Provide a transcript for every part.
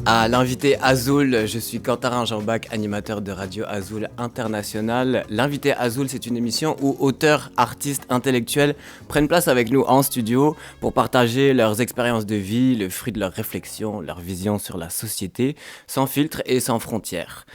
À l'invité Azul, je suis Quentin Jean-Bac, animateur de Radio Azul International. L'invité Azul, c'est une émission où auteurs, artistes, intellectuels prennent place avec nous en studio pour partager leurs expériences de vie, le fruit de leurs réflexions, leur vision sur la société, sans filtre et sans frontières.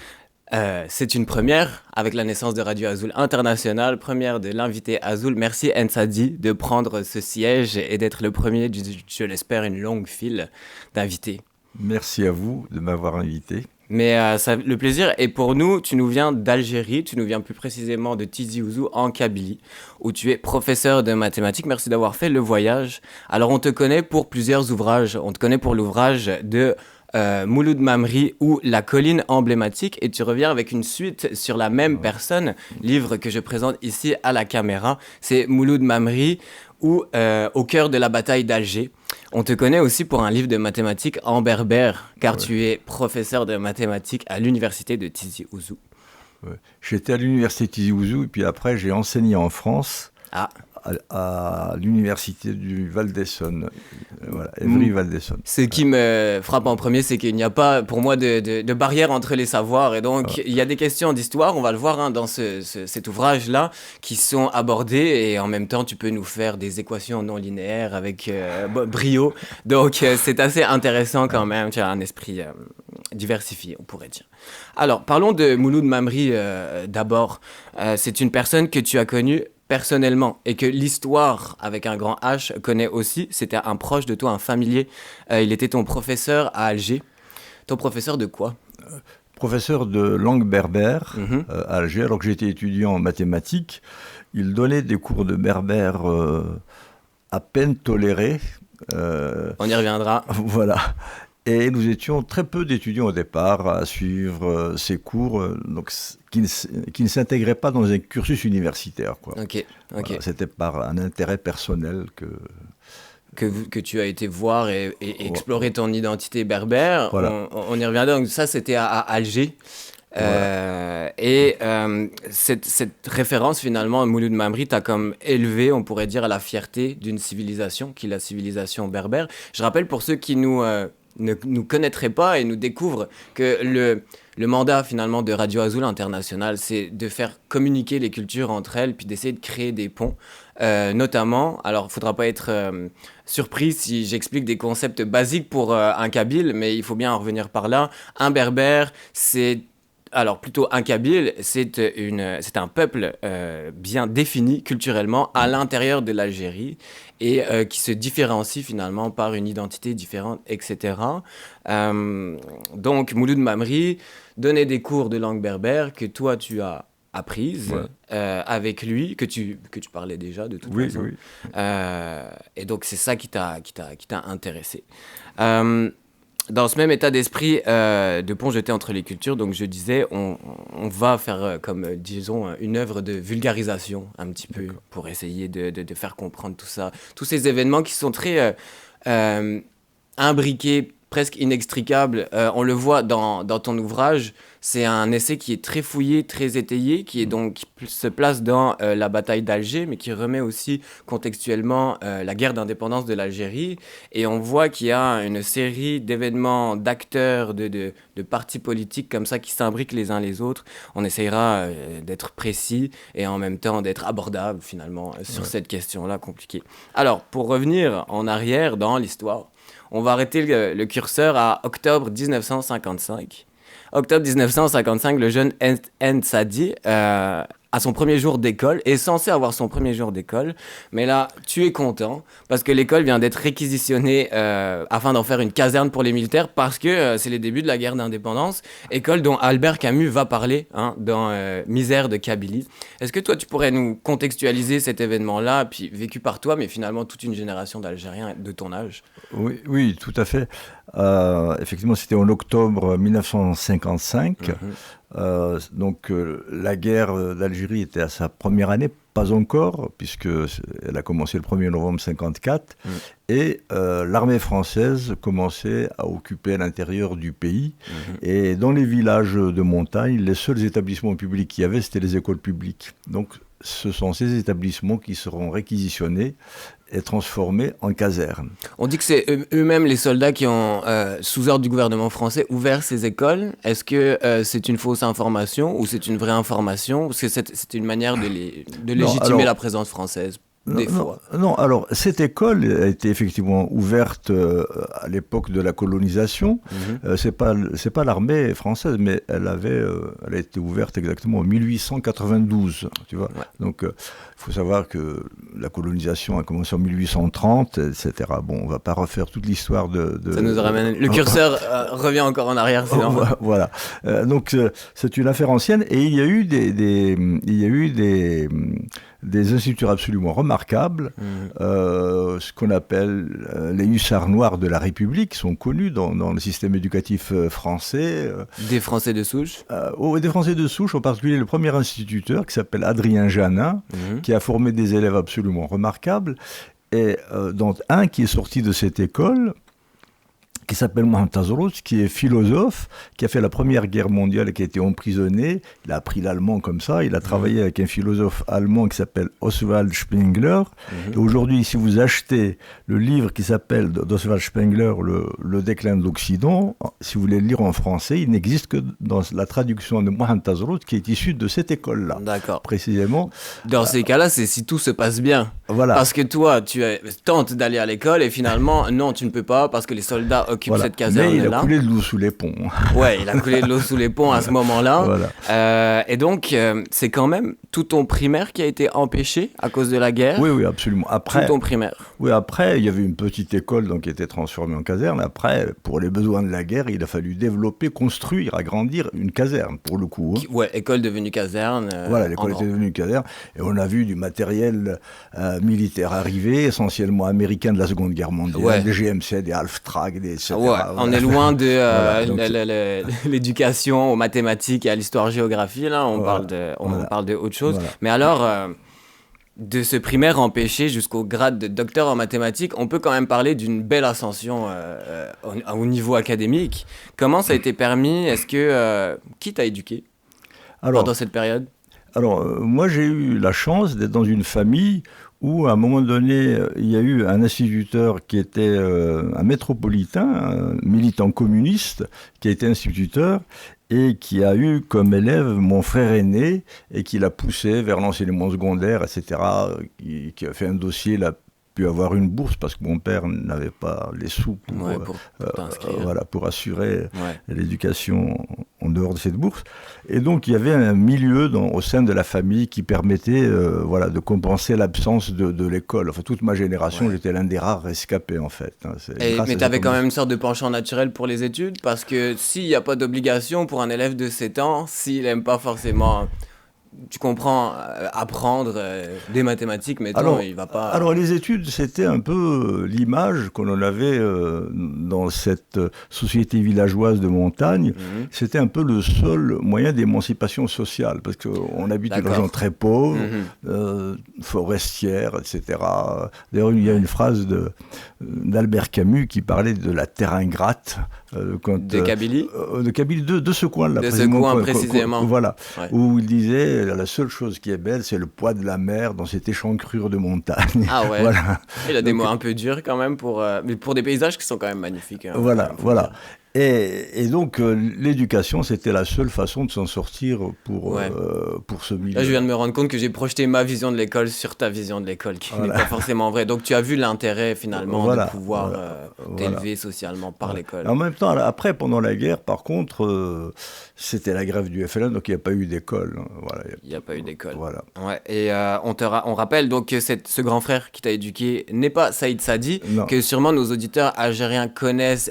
C'est une première avec la naissance de Radio Azul International, première de l'invité Azul. Merci Ensadi de prendre ce siège et d'être le premier, je l'espère, une longue file d'invités. Merci à vous de m'avoir invité. Mais le plaisir est pour nous. Tu nous viens d'Algérie, tu nous viens plus précisément de Tizi Ouzou en Kabylie, où tu es professeur de mathématiques. Merci d'avoir fait le voyage. Alors on te connaît pour plusieurs ouvrages. On te connaît pour l'ouvrage de Mouloud Mamri ou La colline emblématique, et tu reviens avec une suite sur la même personne, livre que je présente ici à la caméra. C'est Mouloud Mamri ou Au cœur de la bataille d'Alger. On te connaît aussi pour un livre de mathématiques en berbère, car tu es professeur de mathématiques à l'université de Tizi Ouzou. J'étais à l'université de Tizi Ouzou et puis après j'ai enseigné en France. À l'université du Val d'Essonne, Évry Val d'Essonne. Ce qui me frappe en premier, c'est qu'il n'y a pas pour moi de barrière entre les savoirs, et donc il y a des questions d'histoire, on va le voir dans cet ouvrage-là, qui sont abordées, et en même temps tu peux nous faire des équations non linéaires avec brio, donc c'est assez intéressant quand même, tu as un esprit diversifié, on pourrait dire. Alors parlons de Mouloud Mamri d'abord. C'est une personne que tu as connue personnellement, et que l'histoire avec un grand H connaît aussi. C'était un proche de toi, un familier. Il était ton professeur à Alger. Ton professeur de quoi ? Professeur de langue berbère à Alger, alors que j'étais étudiant en mathématiques. Il donnait des cours de berbère à peine tolérés. On y reviendra. Voilà. Et nous étions très peu d'étudiants au départ à suivre ces cours, donc, qui ne s'intégraient pas dans un cursus universitaire, quoi. Ok. Voilà, c'était par un intérêt personnel que tu as été voir et explorer ton identité berbère. Voilà. On y reviendra. Donc ça, c'était à Alger. Voilà. Cette référence, finalement, Mouloud Mamri t'a comme élevé, on pourrait dire, à la fierté d'une civilisation, qui est la civilisation berbère. Je rappelle pour ceux qui ne nous connaîtraient pas et nous découvrent que le mandat finalement de Radio Azul International, c'est de faire communiquer les cultures entre elles, puis d'essayer de créer des ponts, notamment, alors il ne faudra pas être surpris si j'explique des concepts basiques pour un Kabyle, mais il faut bien en revenir par là. Un berbère, alors plutôt un Kabyle, c'est un peuple bien défini culturellement à l'intérieur de l'Algérie, et qui se différencie finalement par une identité différente, etc. Donc Mouloud Mamri donnait des cours de langue berbère que toi tu as apprises avec lui, que tu parlais déjà de toute façon. Oui. Et donc c'est ça qui t'a intéressé. Dans ce même état d'esprit de pont jeté entre les cultures, donc je disais, on va faire disons, une œuvre de vulgarisation un petit peu. D'accord. Pour essayer de faire comprendre tout ça. Tous ces événements qui sont très imbriqués, presque inextricables. On le voit dans ton ouvrage, c'est un essai qui est très fouillé, très étayé, qui se place dans la bataille d'Alger, mais qui remet aussi contextuellement la guerre d'indépendance de l'Algérie. Et on voit qu'il y a une série d'événements, d'acteurs, de partis politiques comme ça qui s'imbriquent les uns les autres. On essayera d'être précis et en même temps d'être abordable finalement sur cette question-là compliquée. Alors, pour revenir en arrière dans l'histoire, on va arrêter le curseur à octobre 1955. Octobre 1955, le jeune Ensadi a son premier jour d'école, est censé avoir son premier jour d'école, mais là, tu es content, parce que l'école vient d'être réquisitionnée afin d'en faire une caserne pour les militaires, parce que c'est les débuts de la guerre d'indépendance, école dont Albert Camus va parler dans Misère de Kabylie. Est-ce que toi, tu pourrais nous contextualiser cet événement-là, puis vécu par toi, mais finalement toute une génération d'Algériens de ton âge ? Oui, tout à fait. Effectivement, c'était en octobre 1955. Donc la guerre d'Algérie était à sa première année, pas encore, puisqu'elle a commencé le 1er novembre 1954, et l'armée française commençait à occuper l'intérieur du pays, et dans les villages de montagne, les seuls établissements publics qu'il y avait, c'était les écoles publiques. Donc ce sont ces établissements qui seront réquisitionnés et transformés en casernes. On dit que c'est eux-mêmes les soldats qui ont, sous ordre du gouvernement français, ouvert ces écoles. Est-ce que c'est une fausse information ou c'est une vraie information? Parce que c'est une manière de légitimer la présence française. Non, alors cette école a été effectivement ouverte à l'époque de la colonisation. C'est pas l'armée française, mais elle a été ouverte exactement en 1892. Tu vois. Ouais. Donc il faut savoir que la colonisation a commencé en 1830, etc. Bon, on va pas refaire toute l'histoire de... Ça nous ramène. Le curseur revient encore en arrière, sinon. Voilà. Donc c'est une affaire ancienne et il y a eu des instituteurs absolument remarquables, ce qu'on appelle les hussards noirs de la République, qui sont connus dans le système éducatif français. Des Français de souche des Français de souche, en particulier le premier instituteur, qui s'appelle Adrien Janin, qui a formé des élèves absolument remarquables, et dont un qui est sorti de cette école, qui s'appelle Mohamed Tazrouch, qui est philosophe, qui a fait la Première Guerre mondiale et qui a été emprisonné. Il a appris l'allemand comme ça. Il a travaillé avec un philosophe allemand qui s'appelle Oswald Spengler. Et aujourd'hui, si vous achetez le livre qui s'appelle d'Oswald Spengler, le déclin de l'Occident, si vous voulez le lire en français, il n'existe que dans la traduction de Mohamed Tazrouch, qui est issue de cette école-là. D'accord. Précisément. Dans ces cas-là, c'est si tout se passe bien. Voilà. Parce que toi, tu tentes d'aller à l'école et finalement, non, tu ne peux pas parce que les soldats occupent cette caserne-là. Mais il a coulé de l'eau sous les ponts. Ouais, il a coulé de l'eau sous les ponts à ce moment-là. Voilà. Et donc, c'est quand même tout ton primaire qui a été empêché à cause de la guerre. Oui, absolument. Après, tout ton primaire. Oui, après, il y avait une petite école donc, qui était transformée en caserne. Après, pour les besoins de la guerre, il a fallu développer, construire, agrandir une caserne, pour le coup. Ouais, école devenue caserne. Voilà, l'école était devenue caserne. Et on a vu du matériel militaire arriver, essentiellement américain de la Seconde Guerre mondiale, des GMC, des Halftrag, des etc. Ouais, on est loin de l'éducation aux mathématiques et à l'histoire-géographie, là, on parle de autre chose. Voilà. Mais alors, de ce primaire empêché jusqu'au grade de docteur en mathématiques, on peut quand même parler d'une belle ascension au niveau académique. Comment ça a été permis? Est-ce que... qui t'a éduqué pendant cette période? Alors, moi, j'ai eu la chance d'être dans une famille où, à un moment donné, il y a eu un instituteur qui était un métropolitain, un militant communiste, qui a été instituteur et qui a eu comme élève mon frère aîné et qui l'a poussé vers l'enseignement secondaire, etc., qui a fait un dossier, il a pu avoir une bourse parce que mon père n'avait pas les sous pour assurer l'éducation en dehors de cette bourse. Et donc il y avait un milieu au sein de la famille qui permettait de compenser l'absence de l'école. Enfin, toute ma génération, j'étais l'un des rares rescapés en fait. Mais tu avais quand même une sorte de penchant naturel pour les études, parce que s'il n'y a pas d'obligation pour un élève de 7 ans, s'il n'aime pas forcément... Tu comprends, apprendre des mathématiques, mais il va pas... Alors, les études, c'était un peu l'image qu'on en avait dans cette société villageoise de montagne. C'était un peu le seul moyen d'émancipation sociale, parce qu'on habite dans des régions très pauvres, forestières, etc. D'ailleurs, il y a une phrase d'Albert Camus qui parlait de la terre ingrate. De Kabylie de Kabylie, de ce coin-là. De ce coin, précisément. Voilà, où il disait, la seule chose qui est belle, c'est le poids de la mer dans cette échancrure de montagne. Ah ouais. Voilà. Il a des mots un peu durs quand même, mais pour des paysages qui sont quand même magnifiques. Hein, voilà. Et donc, l'éducation, c'était la seule façon de s'en sortir pour ce milieu. Là, je viens de me rendre compte que j'ai projeté ma vision de l'école sur ta vision de l'école, qui n'est pas forcément vraie. Donc, tu as vu l'intérêt, finalement, de pouvoir t'élever socialement par l'école. En même temps, après, pendant la guerre, par contre, c'était la grève du FLN, donc il n'y a pas eu d'école. Il n'y a pas eu d'école. Voilà. Ouais. Et on rappelle donc que ce grand frère qui t'a éduqué n'est pas Saïd Sadi, que sûrement nos auditeurs algériens connaissent,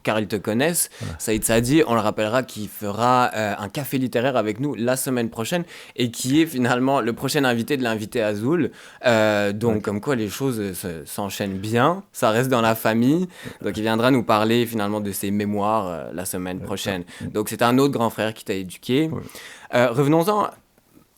car ils te connaissent. Voilà. Saïd Sadi, on le rappellera, qui fera un café littéraire avec nous la semaine prochaine et qui est finalement le prochain invité de l'invité Azul. Donc, comme quoi les choses s'enchaînent bien, ça reste dans la famille. Donc, il viendra nous parler finalement de ses mémoires la semaine prochaine. Donc, c'est un autre grand frère qui t'a éduqué. Revenons-en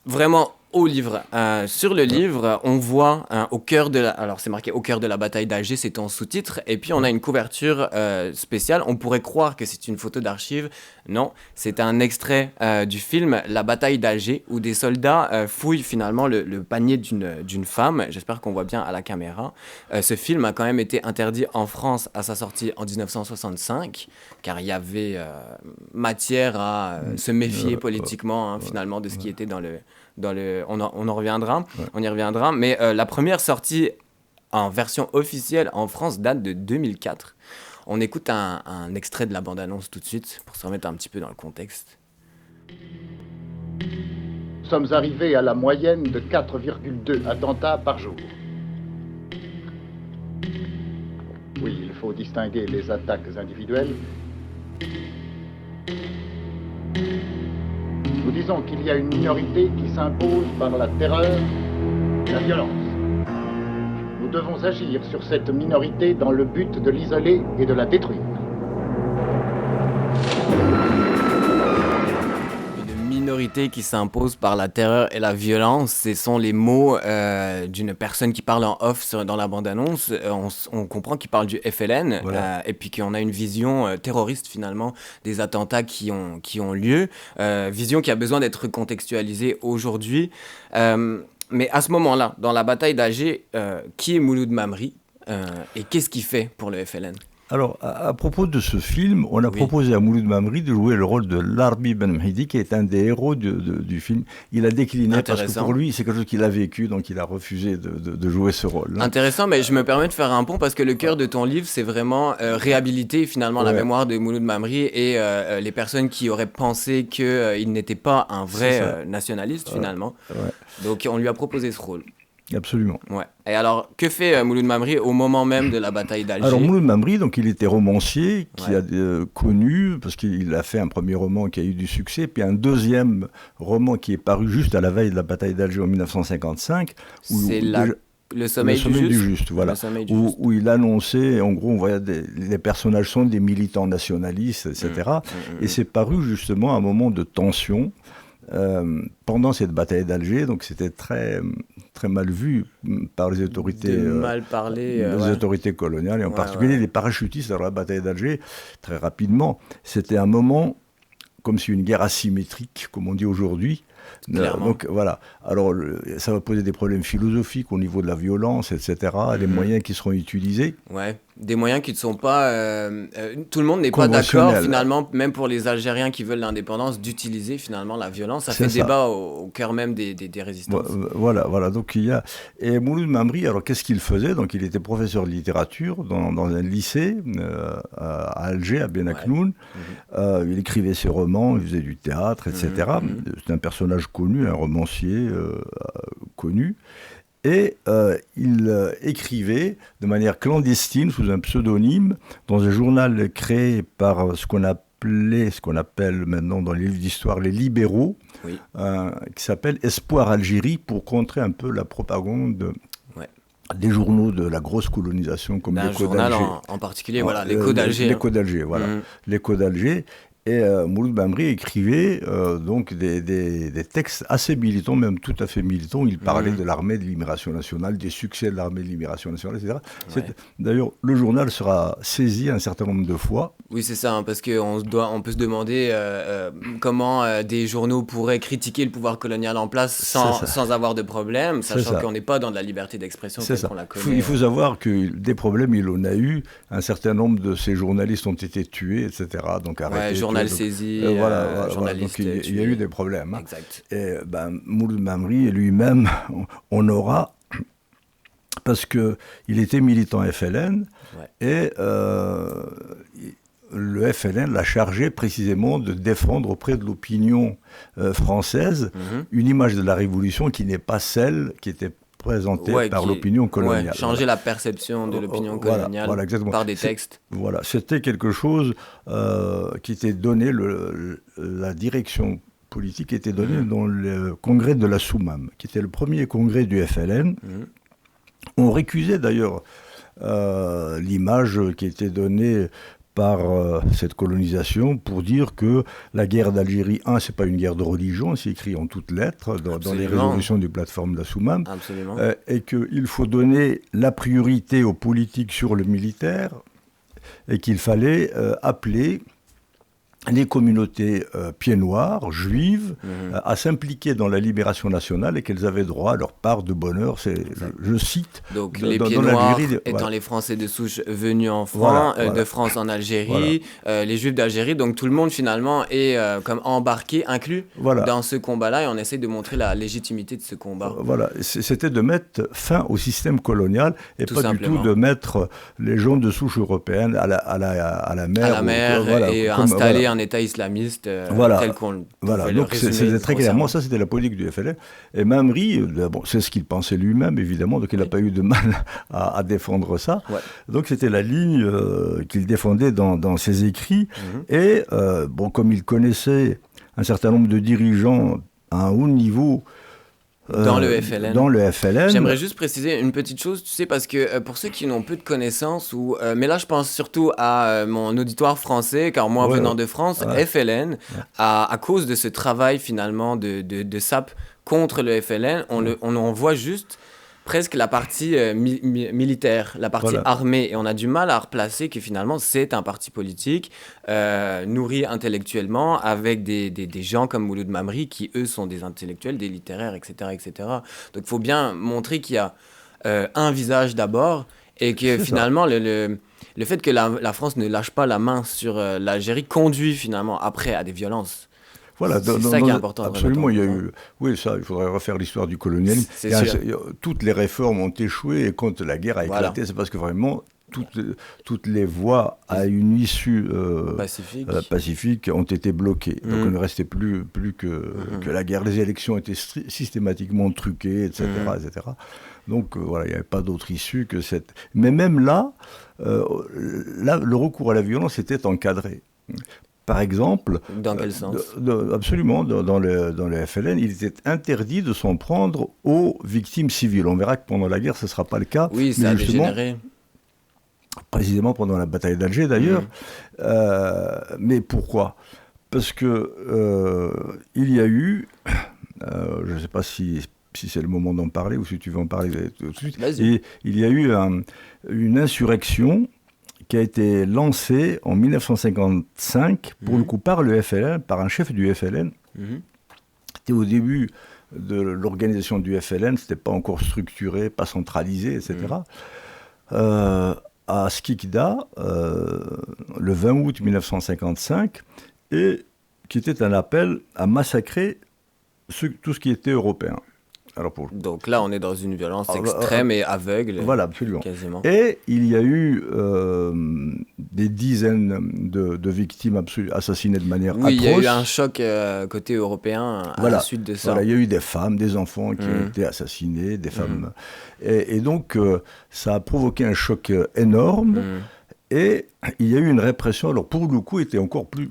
vraiment au livre. Sur le livre, on voit au cœur de la... Alors, c'est marqué au cœur de la bataille d'Alger, c'est en sous-titre. Et puis, on a une couverture spéciale. On pourrait croire que c'est une photo d'archive. Non, c'est un extrait du film La bataille d'Alger, où des soldats fouillent finalement le panier d'une femme. J'espère qu'on voit bien à la caméra. Ce film a quand même été interdit en France à sa sortie en 1965, car il y avait matière à se méfier politiquement, finalement, de ce qui était dans le... on en reviendra, on y reviendra, mais la première sortie en version officielle en France date de 2004. On écoute un extrait de la bande-annonce tout de suite pour se remettre un petit peu dans le contexte. Nous sommes arrivés à la moyenne de 4,2 attentats par jour. Oui, il faut distinguer les attaques individuelles. Nous disons qu'il y a une minorité qui s'impose par la terreur et la violence. Nous devons agir sur cette minorité dans le but de l'isoler et de la détruire. Une minorité qui s'impose par la terreur et la violence, ce sont les mots d'une personne qui parle en off dans la bande-annonce. On comprend qu'il parle du FLN, voilà. Et puis qu'on a une vision terroriste finalement des attentats qui ont lieu. Vision qui a besoin d'être contextualisée aujourd'hui. Mais à ce moment-là, dans la bataille d'Alger, qui est Mouloud Mamri et qu'est-ce qu'il fait pour le FLN ? Alors, à propos de ce film, on a proposé à Mouloud Mamri de jouer le rôle de Larbi Ben Mhidi, qui est un des héros du film. Il a décliné parce que pour lui, c'est quelque chose qu'il a vécu, donc il a refusé de jouer ce rôle. Intéressant, mais je me permets de faire un pont parce que le cœur de ton livre, c'est vraiment réhabiliter finalement la mémoire de Mouloud Mamri et les personnes qui auraient pensé qu'il n'était pas un vrai nationaliste finalement. Donc on lui a proposé ce rôle. Absolument. Ouais. Et alors, que fait Mouloud Mamri au moment même de la bataille d'Alger ? Alors, Mouloud Mamri, donc, il était romancier, qui a connu, parce qu'il a fait un premier roman qui a eu du succès, puis un deuxième roman qui est paru juste à la veille de la bataille d'Alger en 1955. C'est Le Sommeil du Juste. Voilà. Où il annonçait, en gros, on voyait les personnages sont des militants nationalistes, etc. Et c'est paru justement à un moment de tension. Pendant cette bataille d'Alger, donc c'était très, très mal vu par les autorités, autorités coloniales, et en particulier les parachutistes dans la bataille d'Alger. Très rapidement, c'était un moment comme si une guerre asymétrique, comme on dit aujourd'hui. Donc voilà. Alors ça va poser des problèmes philosophiques au niveau de la violence, etc. Les moyens qui seront utilisés. Ouais. Des moyens qui ne sont pas... tout le monde n'est pas d'accord finalement, même pour les Algériens qui veulent l'indépendance, d'utiliser finalement la violence. Ça fait débat au cœur même des résistances. Voilà. Donc il y a... Et Mouloud Mamri, alors qu'est-ce qu'il faisait ? Donc il était professeur de littérature dans un lycée à Alger, à Benaknoun. Il écrivait ses romans, il faisait du théâtre, etc. C'est un personnage connu, un romancier connu. Et il écrivait de manière clandestine, sous un pseudonyme, dans un journal créé par ce qu'on appelle maintenant dans les livres d'histoire les libéraux, qui s'appelle Espoir Algérie, pour contrer un peu la propagande des journaux de la grosse colonisation, comme l'Écho d'Alger. En particulier, l'Écho d'Alger. L'Écho d'Alger, voilà. L'Écho d'Alger. Et Mouloud Mamri écrivait donc des textes assez militants, même tout à fait militants. Il parlait de l'armée de libération nationale, des succès de l'armée de libération nationale, etc. D'ailleurs, le journal sera saisi un certain nombre de fois. Oui, c'est ça, parce qu'on peut se demander comment des journaux pourraient critiquer le pouvoir colonial en place sans avoir de problème, sachant qu'on n'est pas dans de la liberté d'expression telle qu'on la connaît. Il faut savoir que des problèmes, il en a eu. Un certain nombre de ces journalistes ont été tués, etc. Donc arrêtés. Journal saisi, journaliste donc il y a eu des problèmes. Exact. Et Mouloud Mamri lui-même, on aura, parce qu'il était militant FLN, et le FLN l'a chargé précisément de défendre auprès de l'opinion française une image de la Révolution qui n'est pas celle qui était présentée par l'opinion coloniale. Changer la perception de l'opinion coloniale par des textes. Voilà, c'était quelque chose qui était donné, la direction politique était donnée dans le congrès de la Soumam, qui était le premier congrès du FLN. On récusait d'ailleurs l'image qui était donnée par cette colonisation pour dire que la guerre d'Algérie, c'est pas une guerre de religion, c'est écrit en toutes lettres dans les résolutions des plateformes d'Assoumam, et qu'il faut donner la priorité aux politiques sur le militaire, et qu'il fallait appeler les communautés pieds noirs, juives, à s'impliquer dans la libération nationale et qu'elles avaient droit à leur part de bonheur. Je cite. Donc les pieds noirs étant les Français de souche venus en France, de France en Algérie, les Juifs d'Algérie. Donc tout le monde finalement est comme embarqué, inclus dans ce combat-là, et on essaie de montrer la légitimité de ce combat. Voilà, c'était de mettre fin au système colonial et tout pas simplement. Du tout de mettre les gens de souche européenne à la mer. À la mer et installer un État islamiste tel qu'on donc c'était très clairement ça, c'était la politique du FLN. Et Mamri, c'est ce qu'il pensait lui-même évidemment, donc il n'a pas eu de mal à défendre ça. Donc c'était la ligne qu'il défendait dans ses écrits. Et comme il connaissait un certain nombre de dirigeants à un haut niveau dans le FLN. Dans le FLN. J'aimerais juste préciser une petite chose, tu sais, parce que pour ceux qui n'ont peu de connaissances, mais là je pense surtout à mon auditoire français, car moi venant de France, FLN, à cause de ce travail finalement de SAP contre le FLN, on en voit juste presque la partie militaire, la partie armée, et on a du mal à replacer que finalement c'est un parti politique nourri intellectuellement avec des gens comme Mouloud Mamri qui eux sont des intellectuels, des littéraires, etc. Donc il faut bien montrer qu'il y a un visage d'abord et que finalement le fait que la France ne lâche pas la main sur l'Algérie conduit finalement après à des violences. Voilà, c'est ça qui est important. Absolument, il y a eu... Oui, ça, il faudrait refaire l'histoire du colonialisme. Toutes les réformes ont échoué et quand la guerre a éclaté, c'est parce que vraiment, toutes les voies à une issue pacifique ont été bloquées. Donc il ne restait plus que la guerre. Les élections étaient systématiquement truquées, etc. etc. Donc il n'y avait pas d'autre issue que cette... Mais même là, le recours à la violence était encadré. Par exemple, dans quel sens ? Absolument, dans le FLN, il était interdit de s'en prendre aux victimes civiles. On verra que pendant la guerre, ce ne sera pas le cas. Oui, ça a dégénéré. Précisément pendant la bataille d'Alger, d'ailleurs. Mais pourquoi ? Parce que il y a eu, je ne sais pas si c'est le moment d'en parler ou si tu veux en parler tout de suite. Vas-y. Il y a eu une insurrection qui a été lancé en 1955, pour le coup par le FLN, par un chef du FLN. C'était au début de l'organisation du FLN, c'était pas encore structuré, pas centralisé, etc. À Skikda, le 20 août 1955, et qui était un appel à massacrer tout ce qui était européen. Donc là, on est dans une violence extrême et aveugle. Voilà, absolument. Quasiment. Et il y a eu des dizaines de victimes assassinées de manière atroce. Oui, il y a eu un choc côté européen à la suite de ça. Voilà, il y a eu des femmes, des enfants qui ont été assassinés, des femmes. Et donc, ça a provoqué un choc énorme. Et il y a eu une répression, alors pour le coup, était encore plus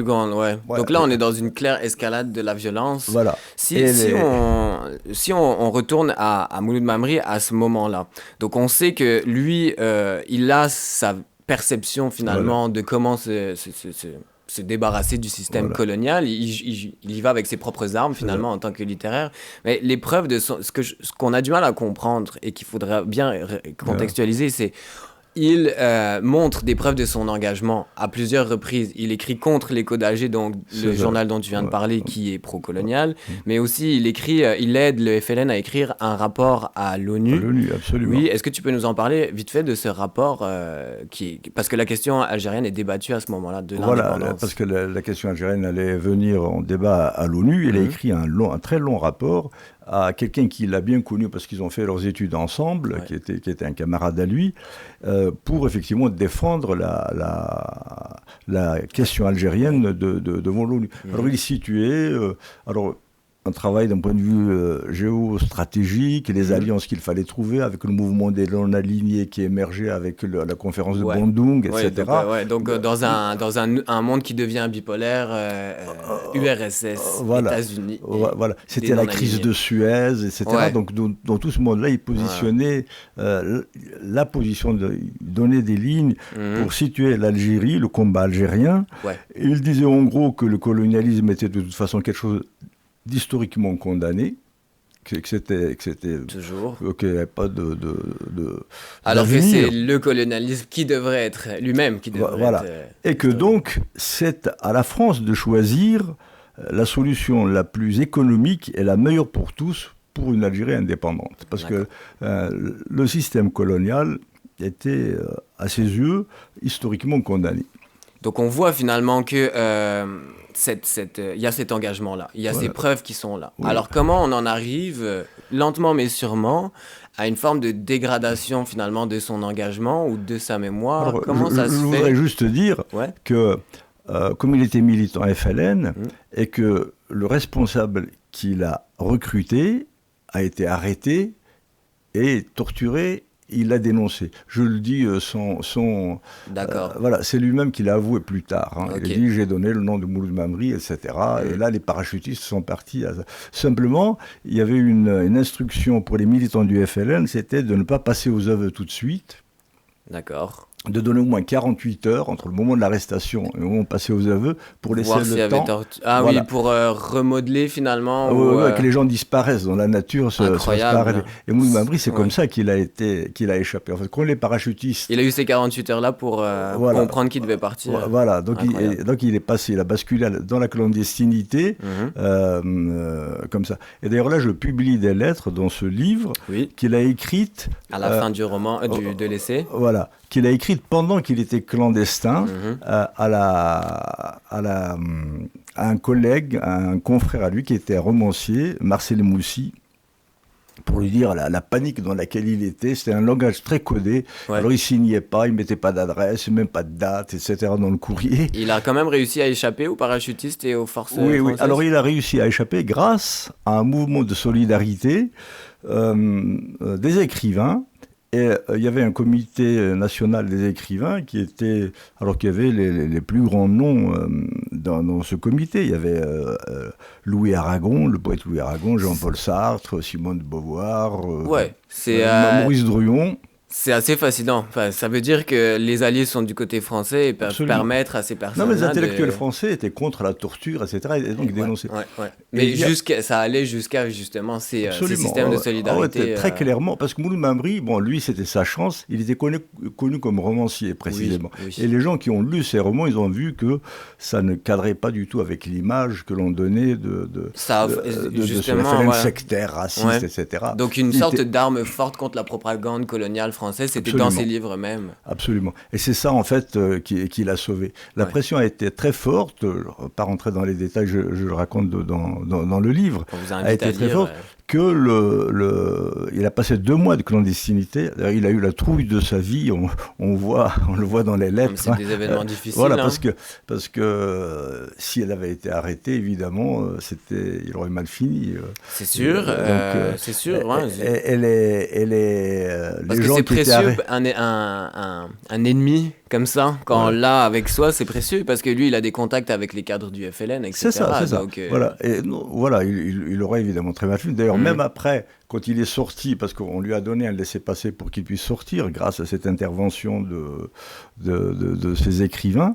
grande, ouais. Donc là, on est dans une claire escalade de la violence. Voilà. Si on retourne à Mouloud Mamri à ce moment-là, donc on sait que lui, il a sa perception finalement de comment se débarrasser du système colonial. Il y va avec ses propres armes finalement en tant que littéraire. Mais l'épreuve de ce qu'on a du mal à comprendre et qu'il faudrait bien contextualiser, c'est il montre des preuves de son engagement à plusieurs reprises. Il écrit contre l'écho d'Alger, donc le journal dont tu viens de parler, qui est pro-colonial. Mais aussi, il aide le FLN à écrire un rapport à l'ONU. À l'ONU, absolument. Oui, est-ce que tu peux nous en parler vite fait de ce rapport parce que la question algérienne est débattue à ce moment-là de l'indépendance. Voilà, parce que la question algérienne allait venir en débat à l'ONU. Il a écrit un très long rapport à quelqu'un qui l'a bien connu parce qu'ils ont fait leurs études ensemble, qui était un camarade à lui, pour effectivement défendre la question algérienne devant l'ONU. Alors il est situé, un travail d'un point de vue géostratégique, les alliances qu'il fallait trouver avec le mouvement des non-alignés qui émergeait avec la conférence de Bandung, etc. Donc dans un monde qui devient bipolaire, URSS, voilà. États-Unis. Voilà. C'était la crise de Suez, etc. Ouais. Donc dans tout ce monde-là, il positionnait la position, donnait des lignes pour situer l'Algérie, le combat algérien. Ouais. Et il disait en gros que le colonialisme était de toute façon quelque chose d'historiquement condamné, que c'était toujours, qu'il n'y avait pas de alors que c'est le colonialisme qui devrait être lui-même qui devrait voilà. Et que donc c'est à la France de choisir la solution la plus économique et la meilleure pour tous pour une Algérie indépendante, parce que le système colonial était à ses yeux historiquement condamné. Donc on voit finalement que y a cet engagement-là, il y a ces preuves qui sont là. Oui. Alors comment on en arrive, lentement mais sûrement, à une forme de dégradation finalement de son engagement ou de sa mémoire? Alors, comment ça se fait? Je voudrais juste dire que comme il était militant FLN et que le responsable qu'il a recruté a été arrêté et torturé, il l'a dénoncé. Je le dis sans D'accord. Voilà, c'est lui-même qui l'a avoué plus tard. Hein. Okay. Il a dit j'ai donné le nom de Mouloud Mamri, etc. Et là, les parachutistes sont partis. Simplement, il y avait une instruction pour les militants du FLN, c'était de ne pas passer aux œuvres tout de suite. D'accord. De donner au moins 48 heures entre le moment de l'arrestation et le moment de passer aux aveux pour laisser le temps. Oui, pour remodeler finalement. Que les gens disparaissent dans la nature. Incroyable. Et Mouloud Mamri, c'est comme ça qu'il a échappé. En fait, quand les parachutistes... Il a eu ces 48 heures-là pour comprendre qu'il devait partir. Voilà, donc il est passé, il a basculé dans la clandestinité, comme ça. Et d'ailleurs là, je publie des lettres dans ce livre qu'il a écrites... À la fin du roman, de l'essai. Voilà. Qu'il a écrite pendant qu'il était clandestin à un collègue, à un confrère à lui qui était romancier, Marcel Moussi, pour lui dire la panique dans laquelle il était. C'était un langage très codé. Ouais. Alors il signait pas, il mettait pas d'adresse, même pas de date, etc. dans le courrier. Il a quand même réussi à échapper aux parachutistes et aux forces françaises. Oui. Alors il a réussi à échapper grâce à un mouvement de solidarité des écrivains. Et il y avait un comité national des écrivains qui était, alors qu'il y avait les plus grands noms dans ce comité. Il y avait Louis Aragon, le poète Louis Aragon, Jean-Paul Sartre, Simone de Beauvoir, Maurice Druon. C'est assez fascinant. Enfin, ça veut dire que les Alliés sont du côté français et peuvent permettre à ces personnes. Non, mais les intellectuels français étaient contre la torture, etc. Et donc dénonçaient. Mais ça allait jusqu'à justement ces systèmes de solidarité. Très clairement, parce que Mouloud Mamri, lui, c'était sa chance. Il était connu comme romancier, précisément. Oui. Et les gens qui ont lu ses romans, ils ont vu que ça ne cadrait pas du tout avec l'image que l'on donnait de ce référent sectaire, raciste, etc. Donc une sorte d'arme forte contre la propagande coloniale française, c'était dans ses livres même. Absolument. Et c'est ça, en fait, qui l'a sauvé. La pression a été très forte. Je ne vais pas rentrer dans les détails, je le raconte dans le livre. On vous invite à lire. Forte, il a passé 2 mois de clandestinité. Il a eu la trouille de sa vie. On le voit dans les lettres. C'est des événements difficiles. Voilà, parce que si elle avait été arrêtée, évidemment, il aurait mal fini. C'est sûr. C'est sûr. Elle est. Parce que c'est précieux, un ennemi comme ça, quand on l'a avec soi, c'est précieux, parce que lui, il a des contacts avec les cadres du FLN, etc. C'est ça. Voilà. Et il aurait évidemment très mal fini. D'ailleurs, même après, quand il est sorti, parce qu'on lui a donné un laissez-passer pour qu'il puisse sortir, grâce à cette intervention de ces écrivains,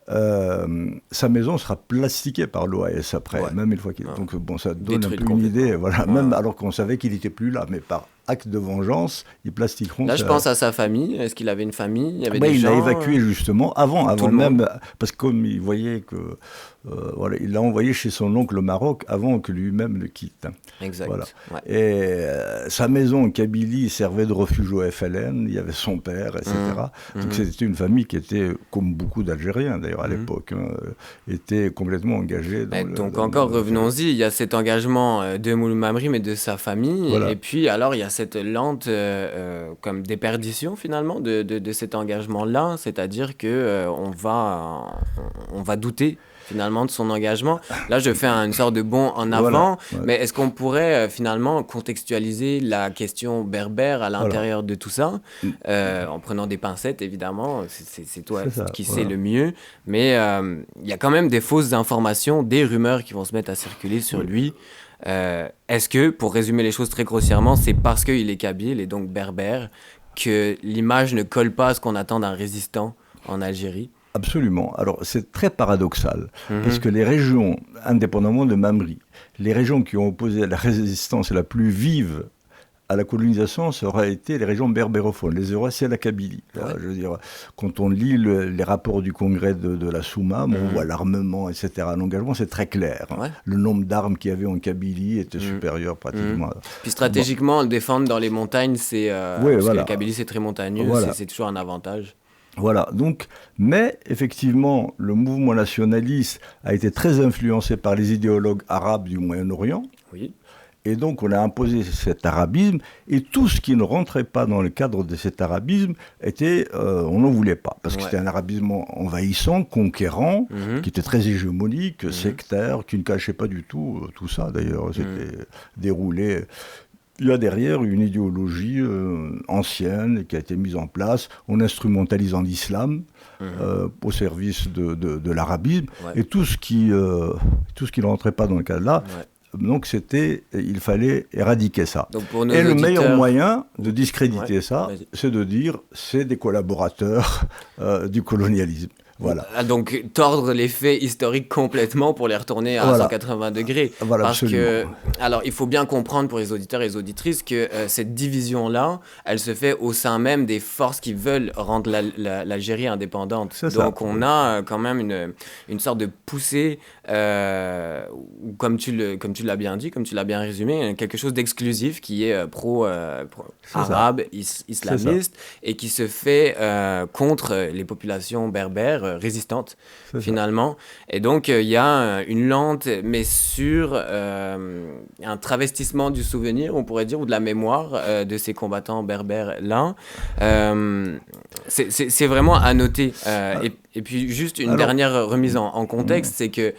sa maison sera plastiquée par l'OAS après, même une fois qu'il est. Donc ça donne un peu une idée, même alors qu'on savait qu'il n'était plus là, mais par acte de vengeance, ils plastiqueront. Là, je pense à sa famille. Est-ce qu'il avait une famille? Il y avait des gens, l'a évacué justement avant même, parce que comme il voyait que il l'a envoyé chez son oncle au Maroc avant que lui-même le quitte. Exact. Voilà. Ouais. Et sa maison en Kabylie servait de refuge au FLN. Il y avait son père, etc. Donc c'était une famille qui était, comme beaucoup d'Algériens d'ailleurs à l'époque, était complètement engagée. Donc revenons-y. Il y a cet engagement de Mouloud Mamri, mais de sa famille. Voilà. Et puis alors il y a cette lente comme déperdition finalement de cet engagement-là, c'est-à-dire que on va douter finalement de son engagement. Là, je fais une sorte de bond en avant, mais est-ce qu'on pourrait finalement contextualiser la question berbère à l'intérieur de tout ça, en prenant des pincettes, évidemment, c'est toi qui sais le mieux, mais il y a quand même des fausses informations, des rumeurs qui vont se mettre à circuler sur lui. Est-ce que, pour résumer les choses très grossièrement, c'est parce qu'il est kabyle et donc berbère que l'image ne colle pas à ce qu'on attend d'un résistant en Algérie? Absolument. Alors, c'est très paradoxal, parce que les régions, indépendamment de Mamri, les régions qui ont opposé la résistance la plus vive à la colonisation, ça aurait été les régions berbérophones, les Eurasies et la Kabylie. Je veux dire, quand on lit les rapports du congrès de la Souma, on voit l'armement, etc. L'engagement, c'est très clair. Le nombre d'armes qu'il y avait en Kabylie était supérieur pratiquement. Puis stratégiquement, le défendre dans les montagnes, c'est parce que la Kabylie, c'est très montagneux, c'est toujours un avantage. Voilà, donc, mais effectivement, le mouvement nationaliste a été très influencé par les idéologues arabes du Moyen-Orient. Oui. Et donc, on a imposé cet arabisme, et tout ce qui ne rentrait pas dans le cadre de cet arabisme, on n'en voulait pas. Parce que c'était un arabisme envahissant, conquérant, qui était très hégémonique, sectaire, qui ne cachait pas du tout tout ça, d'ailleurs. C'était déroulé. Il y a derrière une idéologie ancienne qui a été mise en place en instrumentalisant l'islam au service de l'arabisme. Et tout ce qui ne rentrait pas dans le cadre-là, donc il fallait éradiquer ça. Donc pour nos et le auditeurs... meilleur moyen de discréditer ça, c'est de dire c'est des collaborateurs du colonialisme. Voilà. Donc tordre les faits historiques complètement pour les retourner à 180 degrés. Voilà, parce absolument. que, alors il faut bien comprendre pour les auditeurs et les auditrices que cette division-là, elle se fait au sein même des forces qui veulent rendre l'Algérie indépendante. C'est donc ça. on a quand même une sorte de poussée, comme tu l'as bien dit, comme tu l'as bien résumé, quelque chose d'exclusif qui est pro-arabe, islamiste, et qui se fait contre les populations berbères résistantes finalement. Et donc il y a une lente mais sûre un travestissement du souvenir, on pourrait dire, ou de la mémoire de ces combattants berbères là. C'est vraiment à noter. Et puis juste une dernière remise en contexte, c'est que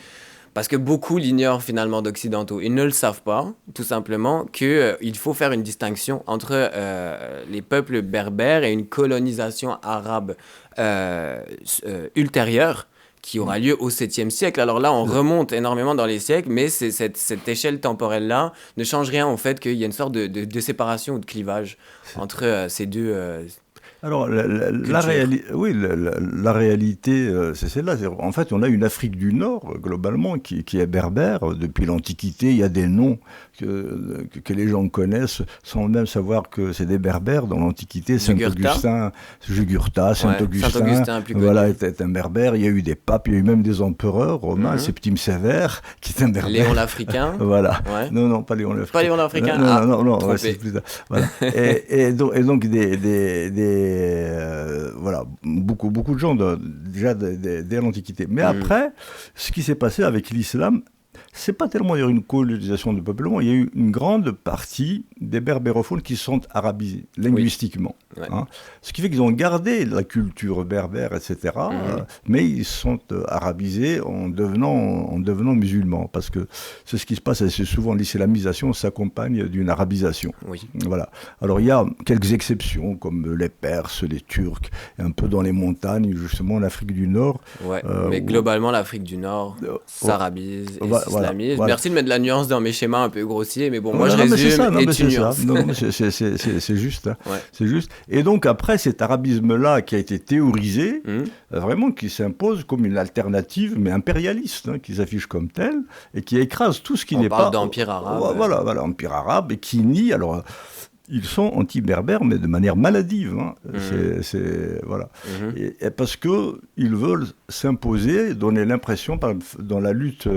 parce que beaucoup l'ignorent finalement d'occidentaux. Ils ne le savent pas, tout simplement, qu'il faut faire une distinction entre les peuples berbères et une colonisation arabe ultérieure qui aura lieu au 7e siècle. Alors là, on remonte énormément dans les siècles, mais cette échelle temporelle-là ne change rien au fait qu'il y a une sorte de séparation ou de clivage entre ces deux... Alors, la réalité, c'est celle-là. En fait, on a une Afrique du Nord, globalement, qui est berbère. Depuis l'Antiquité, il y a des noms que les gens connaissent, sans même savoir que c'est des berbères. Dans l'Antiquité, Saint-Augustin, Jugurtha, Saint-Augustin, voilà, était un berbère. Il y a eu des papes, il y a eu même des empereurs romains, Septime Sévère, qui est un berbère. Léon l'Africain. Voilà. Non, pas Léon l'Africain. Pas Léon l'Africain. Non, c'est plus tard. Voilà. et donc voilà, beaucoup de gens déjà dès l'Antiquité. Mais après, ce qui s'est passé avec l'islam, c'est pas tellement une colonisation de peuplement, il y a eu une grande partie des berbérophones qui sont arabisés linguistiquement. Ce qui fait qu'ils ont gardé la culture berbère, etc. Mais ils sont arabisés en devenant musulmans, parce que c'est ce qui se passe assez souvent. L'islamisation s'accompagne d'une arabisation. Voilà. Alors il y a quelques exceptions, comme les Perses, les Turcs, et un peu dans les montagnes, justement en Afrique du Nord. Mais globalement, l'Afrique du Nord s'arabise et s'islamise. Merci de mettre de la nuance dans mes schémas un peu grossiers, mais bon, moi je résume et tu nuances. C'est juste. C'est juste. Et donc après cet arabisme-là qui a été théorisé, vraiment qui s'impose comme une alternative, mais impérialiste, qui s'affiche comme telle, et qui écrase tout ce qui n'est pas... On parle d'empire arabe. Voilà, empire arabe, et qui nie... Alors, ils sont anti-berbères, mais de manière maladive. Voilà. Et parce qu'ils veulent s'imposer, donner l'impression, dans la lutte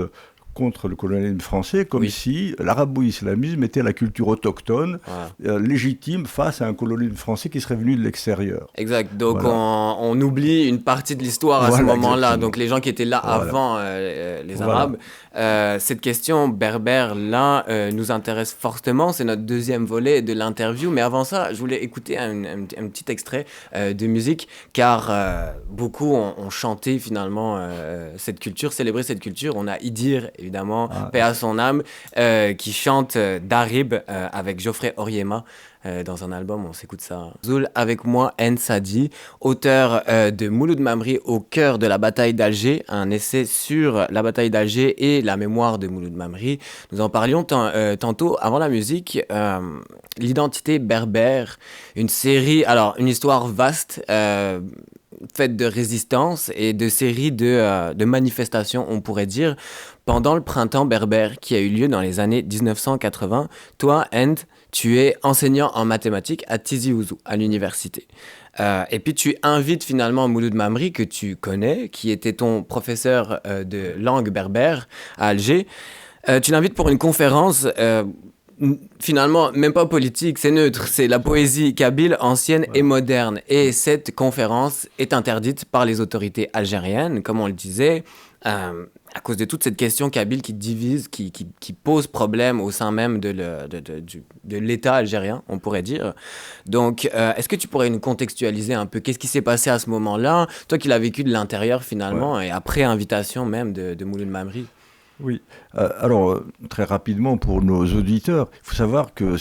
contre le colonialisme français, comme si l'arabo-islamisme était la culture autochtone, légitime face à un colonialisme français qui serait venu de l'extérieur. Exact, donc on oublie une partie de l'histoire à ce moment-là, exactement. Donc les gens qui étaient là avant les Arabes. Cette question berbère-là nous intéresse fortement, c'est notre deuxième volet de l'interview, mais avant ça, je voulais écouter un petit extrait de musique, car beaucoup ont chanté finalement cette culture, célébré cette culture. On a Idir, évidemment, paix à son âme, qui chante Darib avec Geoffrey Oryema. Dans un album, on s'écoute ça. Zoul avec moi, Nsadi, auteur de Mouloud Mamri au cœur de la bataille d'Alger, un essai sur la bataille d'Alger et la mémoire de Mouloud Mamri. Nous en parlions tantôt avant la musique. L'identité berbère, une série, alors une histoire vaste, faite de résistance et de séries de manifestations, on pourrait dire, pendant le printemps berbère qui a eu lieu dans les années 1980. Toi, tu es enseignant en mathématiques à Tizi Ouzou, à l'université. Et puis tu invites finalement Mouloud Mamri, que tu connais, qui était ton professeur de langue berbère à Alger. Tu l'invites pour une conférence, finalement même pas politique, c'est neutre, c'est la poésie kabyle ancienne et moderne. Et cette conférence est interdite par les autorités algériennes, comme on le disait, à cause de toute cette question kabyle qui divise, qui pose problème au sein même de l'État algérien, on pourrait dire. Donc, est-ce que tu pourrais nous contextualiser un peu qu'est-ce qui s'est passé à ce moment-là, toi qui l'as vécu de l'intérieur finalement, et après invitation même de Mouloud Mamri? Oui, alors très rapidement pour nos auditeurs, il faut savoir que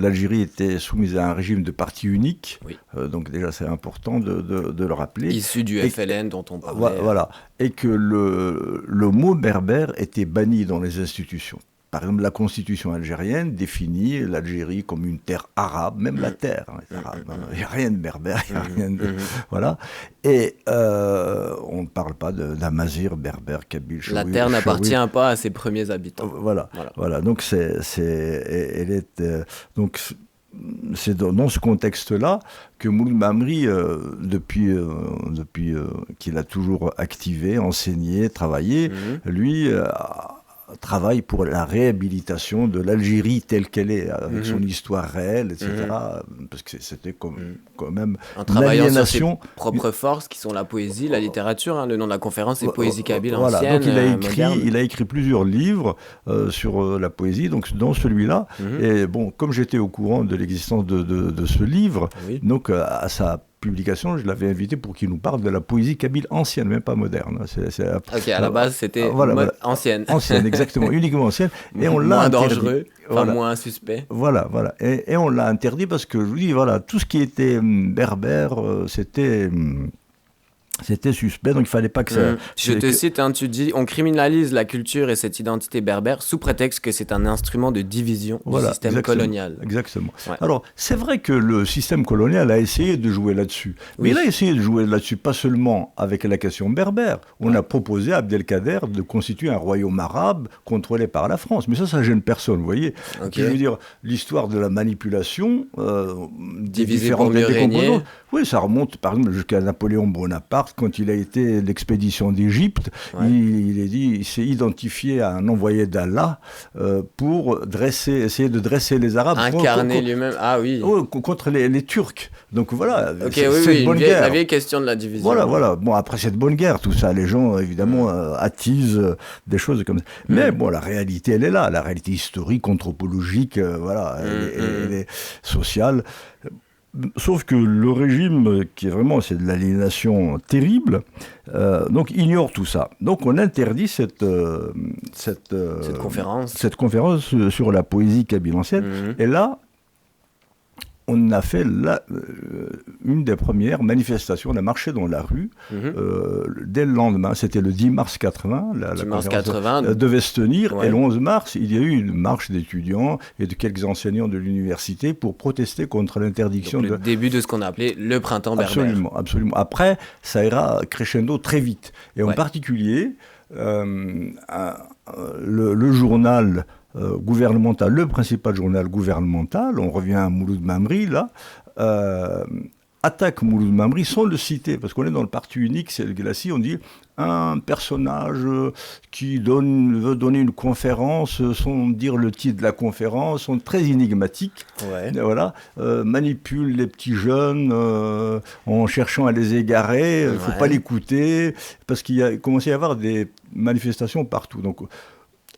l'Algérie était soumise à un régime de parti unique, donc déjà c'est important de le rappeler. Issu du FLN dont on parlait. Voilà, et que le mot berbère était banni dans les institutions. Par exemple, la constitution algérienne définit l'Algérie comme une terre arabe, même la terre est arabe. Il n'y a rien de berbère, il n'y a rien de... Voilà. Et on ne parle pas d'amazir, berbère, kabyle, chaoui. La terre n'appartient pas à ses premiers habitants. Voilà. Donc, donc c'est dans ce contexte-là que Mouloud Mamri, depuis qu'il a toujours activé, enseigné, travaillé, lui... travaille pour la réhabilitation de l'Algérie telle qu'elle est, avec son histoire réelle, etc. Parce que c'était quand même en travaillant sur ses propres forces, qui sont la poésie, la littérature. Le nom de la conférence, c'est Poésie kabyle ancienne. Donc il a écrit plusieurs livres sur la poésie, donc dans celui-là. Et bon, comme j'étais au courant de l'existence de ce livre, donc à sa publication, je l'avais invité pour qu'il nous parle de la poésie kabyle ancienne, même pas moderne. Ok, à la base, c'était ancienne. Ancienne, exactement, uniquement ancienne. Et on l'a moins interdit. Dangereux, moins suspect. Voilà. Et on l'a interdit parce que, je vous dis, tout ce qui était berbère, c'était suspect, donc il ne fallait pas que ça... Je te cite, tu dis « On criminalise la culture et cette identité berbère sous prétexte que c'est un instrument de division du système colonial. » Exactement. Ouais. Alors, c'est vrai que le système colonial a essayé de jouer là-dessus. Mais il a essayé de jouer là-dessus, pas seulement avec la question berbère. On a proposé à Abdelkader de constituer un royaume arabe contrôlé par la France. Mais ça gêne personne, vous voyez. Je veux dire, l'histoire de la manipulation... divisé pour mieux régner. Oui, ça remonte, par exemple, jusqu'à Napoléon Bonaparte. Quand il a été l'expédition d'Égypte, il s'est identifié à un envoyé d'Allah pour essayer de dresser les Arabes. Incarner lui-même, contre les Turcs. Donc voilà, cette bonne guerre. La vieille question de la division. Voilà. Bon, après cette bonne guerre, tout ça, les gens, évidemment, attisent des choses comme ça. Mais bon, la réalité, elle est là. La réalité historique, anthropologique, elle est sociale. Sauf que le régime, qui est vraiment, c'est de l'aliénation terrible, donc ignore tout ça. Donc on interdit cette conférence sur la poésie kabyle ancienne. Et là, on a fait une des premières manifestations. On a marché dans la rue dès le lendemain. C'était le 10 mars 80. La conférence devait se tenir. Et le 11 mars, il y a eu une marche d'étudiants et de quelques enseignants de l'université pour protester contre l'interdiction. Donc, le début de ce qu'on a appelé le printemps berbère. Absolument. Après, ça ira crescendo très vite. Et en particulier, le journal... gouvernemental, le principal journal gouvernemental, on revient à Mouloud Mamri là, attaquent Mouloud Mamri sans le citer, parce qu'on est dans le parti unique, c'est le Glacis, on dit un personnage qui veut donner une conférence sans dire le titre de la conférence, sont très énigmatiques, voilà, manipule les petits jeunes en cherchant à les égarer, il ne faut pas l'écouter, parce qu'il commençait à y avoir des manifestations partout. Donc,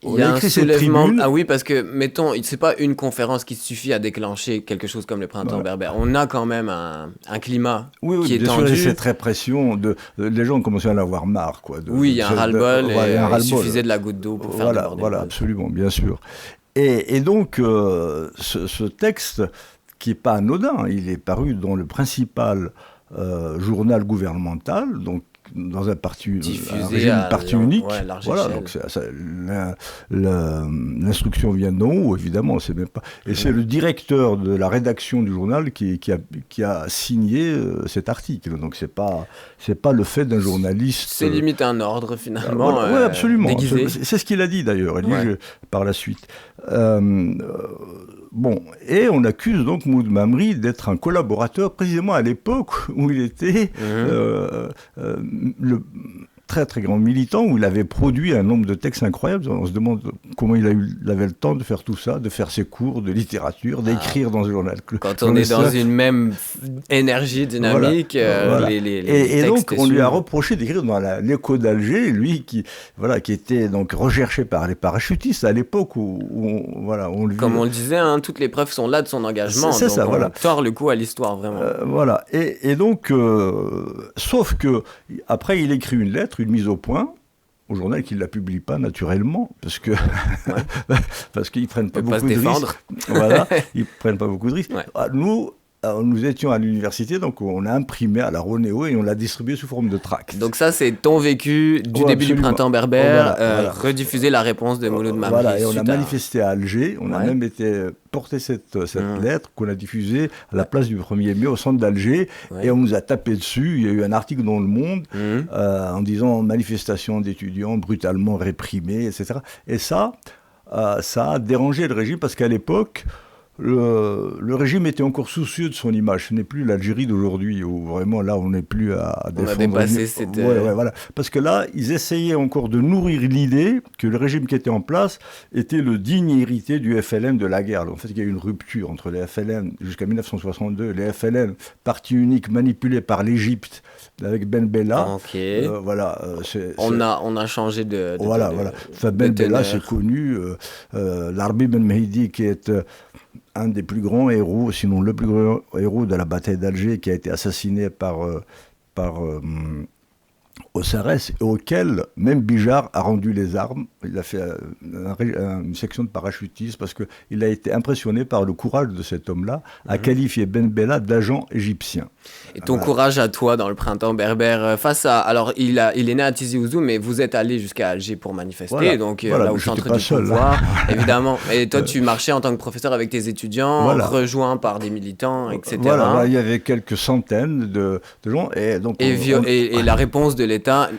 il y a un soulèvement. Ah oui, parce que, mettons, c'est pas une conférence qui suffit à déclencher quelque chose comme le printemps berbère. On a quand même un climat qui est tendu. Oui, cette répression, les gens ont commencé à en avoir marre. Oui, il y a un ras-le-bol, il suffisait de la goutte d'eau pour faire déborder. Voilà, absolument, bien sûr. Et donc, ce texte, qui n'est pas anodin, il est paru dans le principal journal gouvernemental, donc dans un régime parti unique. Voilà, donc l'instruction vient d'en haut, évidemment. C'est même pas... Et c'est le directeur de la rédaction du journal qui a signé cet article. Donc c'est pas le fait d'un journaliste. C'est limite un ordre, finalement. Oui, absolument. Déguisé. C'est ce qu'il a dit, d'ailleurs. Il dit par la suite. Bon, et on accuse donc Mouloud Mamri d'être un collaborateur, précisément à l'époque où il était le très très grand militant, où il avait produit un nombre de textes incroyables. On se demande comment il avait le temps de faire tout ça, de faire ses cours de littérature, d'écrire dans ce journal. Quand on est dans une même énergie dynamique, et donc on lui a reproché d'écrire dans l'Écho d'Alger, lui qui était donc recherché par les parachutistes à l'époque où on lui... Comme on le disait, toutes les preuves sont là de son engagement. C'est ça, on tord le coup à l'histoire, vraiment. Voilà, et donc, sauf que après il écrit une lettre, une mise au point au journal qui ne la publie pas naturellement parce qu'ils ne prennent pas beaucoup de risques. Voilà, ils prennent pas beaucoup de risques. Nous étions à l'université, donc on a imprimé à la Ronéo et on l'a distribué sous forme de tract. Donc ça, c'est ton vécu du début du printemps berbère, rediffuser la réponse de Mouloud Mamri. Voilà, et on a manifesté à Alger, on a même été porter cette lettre qu'on a diffusée à la place du 1er mai au centre d'Alger, et on nous a tapé dessus. Il y a eu un article dans Le Monde en disant « manifestation d'étudiants brutalement réprimée », etc. Et ça a dérangé le régime parce qu'à l'époque, le régime était encore soucieux de son image. Ce n'est plus l'Algérie d'aujourd'hui où vraiment là on n'est plus à défendre. On a dépassé cette... voilà. Parce que là, ils essayaient encore de nourrir l'idée que le régime qui était en place était le digne héritier du FLN de la guerre. En fait, il y a eu une rupture entre les FLN jusqu'à 1962, les FLN, parti unique manipulé par l'Égypte avec Ben Bella. On a changé de voilà. Enfin, Ben Bella, c'est connu. Larbi Ben Mehdi, qui est un des plus grands héros, sinon le plus grand héros de la bataille d'Alger, qui a été assassiné par Osarès, et auquel même Bijard a rendu les armes. Il a fait une section de parachutistes parce qu'il a été impressionné par le courage de cet homme-là, à qualifier Ben Bella d'agent égyptien. Et ton courage à toi dans le printemps berbère face à... Alors, il est né à Tizi Ouzou, mais vous êtes allé jusqu'à Alger pour manifester, là au centre du pouvoir, évidemment. Et toi, tu marchais en tant que professeur avec tes étudiants, rejoint par des militants, etc. Voilà, il y avait quelques centaines de gens. Et, donc, et la réponse de l'État,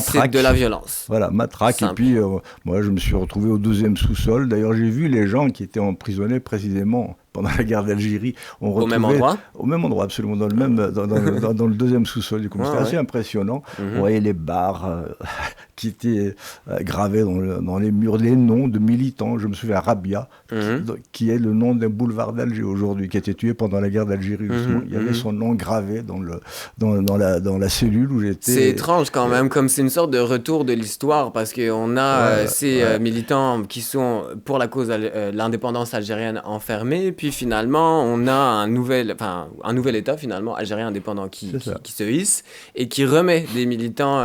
c'est de la violence. Voilà, matraque. Simple. Et puis, moi, je me suis retrouvé au 12e sous-sol. D'ailleurs, j'ai vu les gens qui étaient emprisonnés précisément pendant la guerre d'Algérie. Au même endroit ? Au même endroit, absolument, dans le 2e sous-sol du coup. C'était assez impressionnant. On voyait les barres qui étaient gravées dans les murs, les noms de militants. Je me souviens, Rabia, qui est le nom d'un boulevard d'Alger aujourd'hui, qui a été tué pendant la guerre d'Algérie. Il y avait son nom gravé dans la cellule où j'étais. C'est étrange quand même, comme c'est une sorte de retour de l'histoire, parce qu'on a ces militants qui sont pour la cause l'indépendance algérienne enfermés. Puis finalement, on a un nouvel État finalement algérien indépendant qui se hisse et qui remet des militants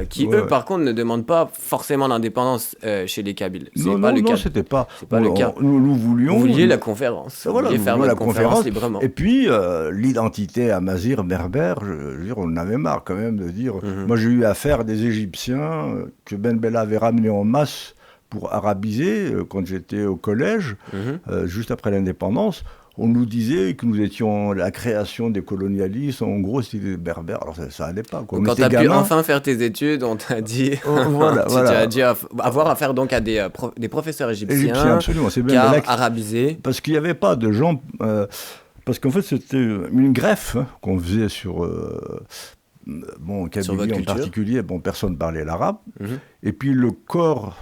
qui eux par contre ne demandent pas forcément l'indépendance chez les Kabyles. Non, c'était pas. C'est pas le cas. Nous voulions. Vous vouliez la conférence. Vous vouliez faire la conférence librement. Et puis l'identité amazigh berbère, je veux dire, on en avait marre quand même de dire. Moi, j'ai eu affaire à des Égyptiens que Ben Bella avait ramenés en masse pour arabiser, quand j'étais au collège, juste après l'indépendance. On nous disait que nous étions la création des colonialistes, en gros c'était des berbères, alors ça allait pas. Quand tu as pu enfin faire tes études, on t'a dit, tu as dû avoir affaire donc à des professeurs égyptiens absolument, c'est bien arabisés. Parce qu'il n'y avait pas de gens Parce qu'en fait, c'était une greffe qu'on faisait sur... Kabylie en particulier, personne ne parlait l'arabe. Et puis le corps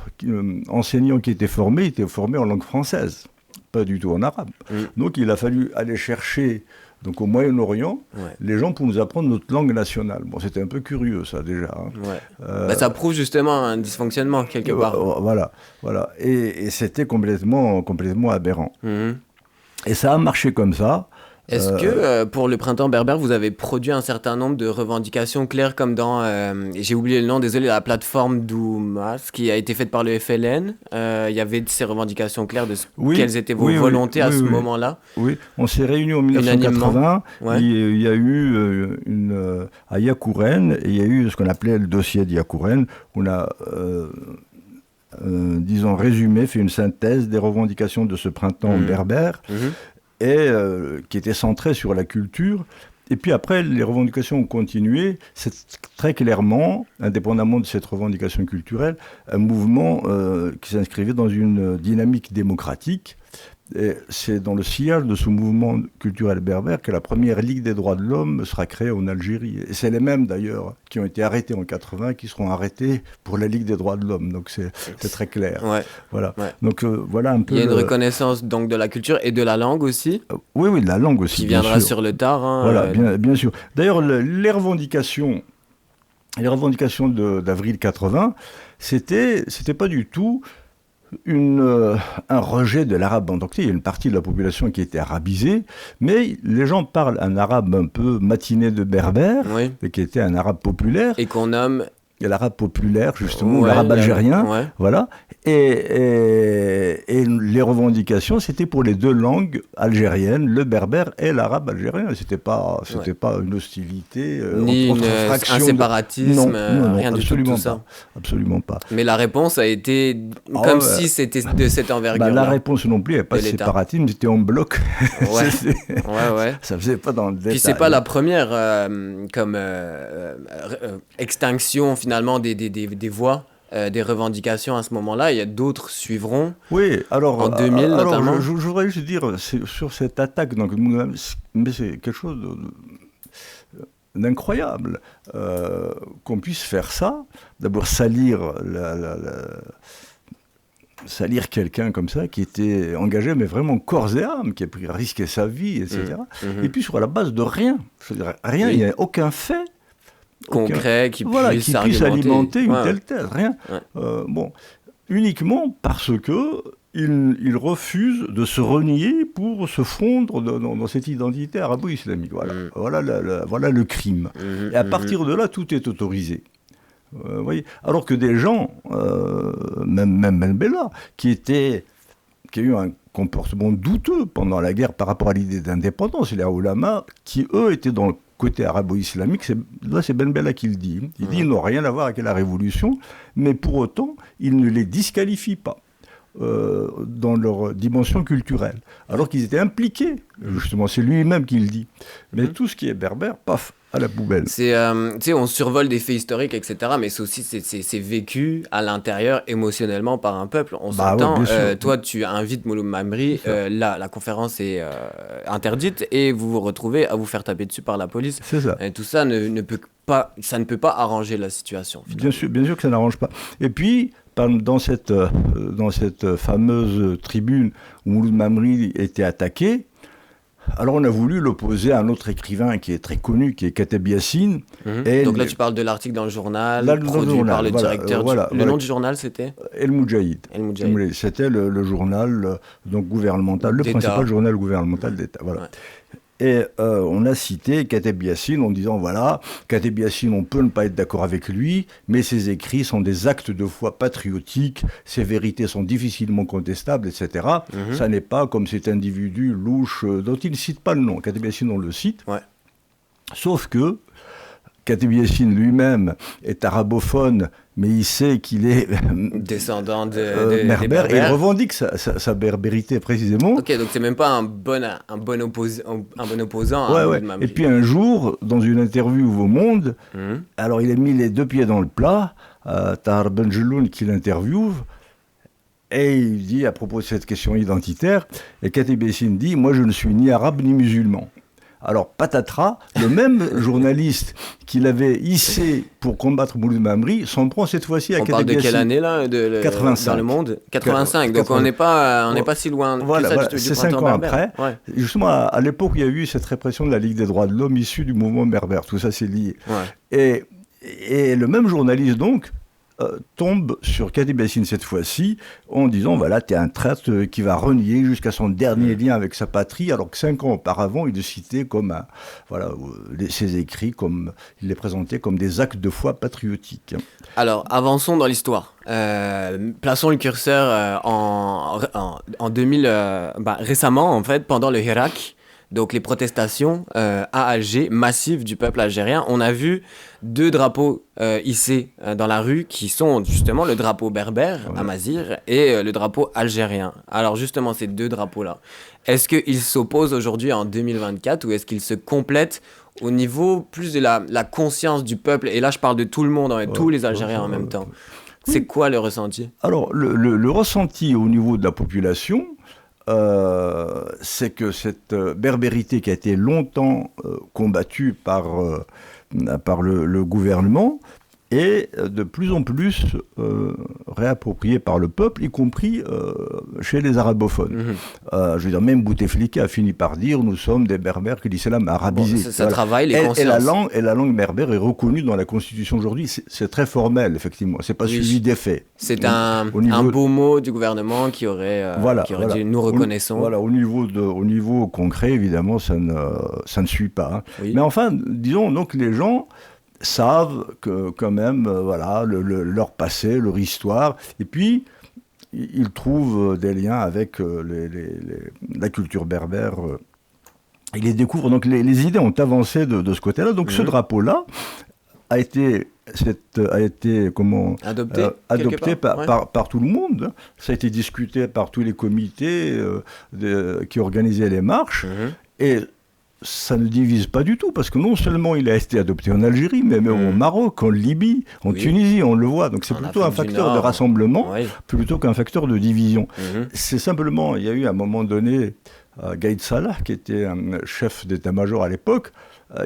enseignant qui était formé en langue française, pas du tout en arabe. Donc il a fallu aller chercher, donc au Moyen-Orient, les gens pour nous apprendre notre langue nationale. Bon, c'était un peu curieux ça déjà. Ça prouve justement un dysfonctionnement quelque part. Voilà. Et c'était complètement aberrant. Et ça a marché comme ça. Est-ce que pour le printemps berbère, vous avez produit un certain nombre de revendications claires comme dans, j'ai oublié le nom, désolé, la plateforme Doumas qui a été faite par le FLN. Il y avait ces revendications claires de quelles étaient vos volontés à ce moment-là. Oui, on s'est réunis en 1980. Il y a eu à Yakouren, et il y a eu ce qu'on appelait le dossier de Yakouren. On a disons résumé, fait une synthèse des revendications de ce printemps berbère. Et qui était centré sur la culture. Et puis après, les revendications ont continué. C'est très clairement, indépendamment de cette revendication culturelle, un mouvement qui s'inscrivait dans une dynamique démocratique. Et c'est dans le sillage de ce mouvement culturel berbère que la première Ligue des droits de l'homme sera créée en Algérie. Et c'est les mêmes d'ailleurs qui ont été arrêtés en 80 qui seront arrêtés pour la Ligue des droits de l'homme. Donc c'est très clair. Voilà. Donc voilà un peu. Il y a une reconnaissance donc de la culture et de la langue aussi. Oui, de la langue aussi. Qui viendra sur le tard. Voilà, bien sûr. D'ailleurs, les revendications d'avril 80, c'était pas du tout un rejet de l'arabe en tant que tel. Il y a une partie de la population qui était arabisée, mais les gens parlent un arabe un peu matiné de berbère, et qui était un arabe populaire. Et qu'on nomme... L'arabe populaire, justement, l'arabe algérien, voilà. Et les revendications, c'était pour les deux langues algériennes, le berbère et l'arabe algérien. C'était pas une hostilité, ni un séparatisme, rien du tout ça. Absolument pas. Mais la réponse a été si c'était de cette envergure. La réponse non plus, il n'y avait pas de séparatisme, c'était en bloc. Ça faisait pas dans le détail. Puis c'est pas la première comme extinction finalement des voix, des revendications à ce moment-là. Il y a d'autres suivront. Oui, alors en 2000 notamment. Je voudrais juste dire sur cette attaque, donc, mais c'est quelque chose d'incroyable qu'on puisse faire ça. D'abord salir quelqu'un comme ça qui était engagé, mais vraiment corps et âme, qui a risqué sa vie, etc. Et puis sur la base de rien. Je veux dire, rien, il n'y a aucun fait concret qui puisse alimenter une telle thèse, rien. Uniquement parce que il refuse de se renier pour se fondre dans cette identité arabo-islamique. Voilà le crime. Et à partir de là, tout est autorisé. Voyez. Alors que des gens, même Ben Bella, qui a eu un comportement douteux pendant la guerre par rapport à l'idée d'indépendance, les Aoulama, qui eux étaient dans le côté arabo-islamique, c'est Ben Bella qui le dit. Il dit qu'ils n'ont rien à voir avec la révolution, mais pour autant, il ne les disqualifie pas dans leur dimension culturelle. Alors qu'ils étaient impliqués, justement, c'est lui-même qui le dit. Mais tout ce qui est berbère, paf, à la poubelle. On survole des faits historiques, etc., mais c'est vécu à l'intérieur émotionnellement par un peuple. On s'entend. Toi, tu invites Mouloud Mamri, la conférence est interdite et vous vous retrouvez à vous faire taper dessus par la police. C'est ça. Et tout ça ne peut pas arranger la situation. Bien sûr que ça n'arrange pas. Et puis, dans cette fameuse tribune où Mouloud Mamri était attaqué, alors on a voulu l'opposer à un autre écrivain qui est très connu, qui est Kateb Yassine. Donc là tu parles de l'article dans le journal, produit par le directeur. Le nom du journal c'était El Moudjahid. C'était le journal gouvernemental, le principal journal gouvernemental d'État. Voilà. Et on a cité Kateb Yassine en disant, Kateb Yassine, on peut ne pas être d'accord avec lui, mais ses écrits sont des actes de foi patriotiques, ses vérités sont difficilement contestables, etc. Ça n'est pas comme cet individu louche dont il ne cite pas le nom. Kateb Yassine, on le cite. Sauf que Kateb Yassine lui-même est arabophone, mais il sait qu'il est descendant de berbère, et il revendique sa berbérité précisément. Ok, donc c'est même pas un bon opposant. Et puis un jour, dans une interview au Monde, alors il a mis les deux pieds dans le plat, Tahar Benjeloun qui l'interviewe, Et il dit à propos de cette question identitaire, et Khatib Yassine dit « Moi, je ne suis ni arabe ni musulman ». Alors, patatras, le même journaliste qui l'avait hissé pour combattre Mouloud Mamri s'en prend cette fois-ci à Khatib Yassine. On parle de quelle année, là 85. Dans le monde 85, donc on n'est pas si loin voilà, que ça voilà, c'est 5 ans après. Ouais. Justement, à l'époque où il y a eu cette répression de la Ligue des droits de l'homme issue du mouvement berbère, tout ça c'est lié. Ouais. Et le même journaliste, donc, tombe sur Khatib Yassine cette fois-ci en disant voilà, t'es un traître qui va renier jusqu'à son dernier lien avec sa patrie, alors que 5 ans auparavant il le citait comme ses écrits, comme il les présentait comme des actes de foi patriotiques. Alors avançons dans l'histoire. Plaçons le curseur en 2000, récemment en fait, pendant le Hirak. Donc les protestations à Alger, massives du peuple algérien, on a vu 2 drapeaux hissés dans la rue qui sont justement le drapeau berbère, Amazigh, et le drapeau algérien. Alors justement ces 2 drapeaux-là, est-ce qu'ils s'opposent aujourd'hui en 2024 ou est-ce qu'ils se complètent au niveau plus de la conscience du peuple? Et là je parle de tout le monde, tous les Algériens en même temps. C'est quoi le ressenti? Alors le ressenti au niveau de la population, c'est que cette berbérité qui a été longtemps combattue par le gouvernement est de plus en plus réappropriée par le peuple, y compris chez les arabophones. Je veux dire, même Bouteflika a fini par dire « nous sommes des berbères que l'islam a arabisés ». Ça travaille les consciences. Et la langue berbère est reconnue dans la Constitution aujourd'hui. C'est très formel, effectivement. C'est pas suivi des faits. C'est un beau mot du gouvernement qui aurait dit « nous reconnaissons ». Voilà, au niveau concret, évidemment, ça ne suit pas. Hein. Oui. Mais enfin, disons, donc les gens savent que quand même, leur passé, leur histoire, et puis ils trouvent des liens avec la culture berbère. Ils les découvrent, donc les idées ont avancé de ce côté-là. Donc ce drapeau-là a été adopté par tout le monde. Ça a été discuté par tous les comités qui organisaient les marches. Et ça ne divise pas du tout, parce que non seulement il a été adopté en Algérie, mais même au Maroc, en Libye, en Tunisie, on le voit. Donc c'est plutôt un facteur de rassemblement, plutôt qu'un facteur de division. C'est simplement, il y a eu à un moment donné, Gaïd Salah, qui était un chef d'état-major à l'époque,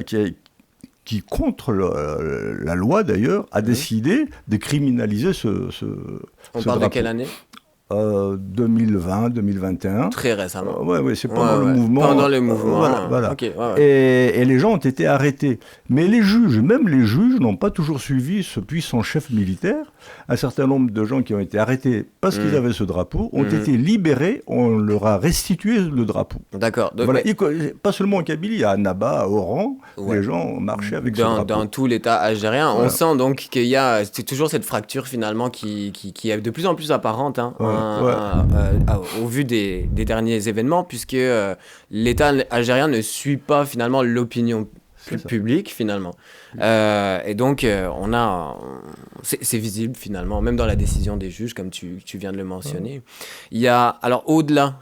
qui contre la loi d'ailleurs, a décidé de criminaliser ce On parle de quelle année ? 2020, 2021. Très récemment. Oui, c'est pendant le mouvement. Pendant le mouvement. Voilà. Okay, et les gens ont été arrêtés. Mais même les juges n'ont pas toujours suivi ce puissant chef militaire. Un certain nombre de gens qui ont été arrêtés parce qu'ils avaient ce drapeau ont été libérés, on leur a restitué le drapeau. D'accord. Donc, voilà. Pas seulement en Kabylie, à Annaba, à Oran, les gens marchaient avec ce drapeau. Dans tout l'État algérien, on sent donc qu'il y a toujours cette fracture finalement qui est de plus en plus apparente. Hein, au vu des derniers événements, puisque l'État algérien ne suit pas finalement l'opinion publique finalement. Et donc c'est visible finalement, même dans la décision des juges, comme tu viens de le mentionner. Il y a, alors au-delà,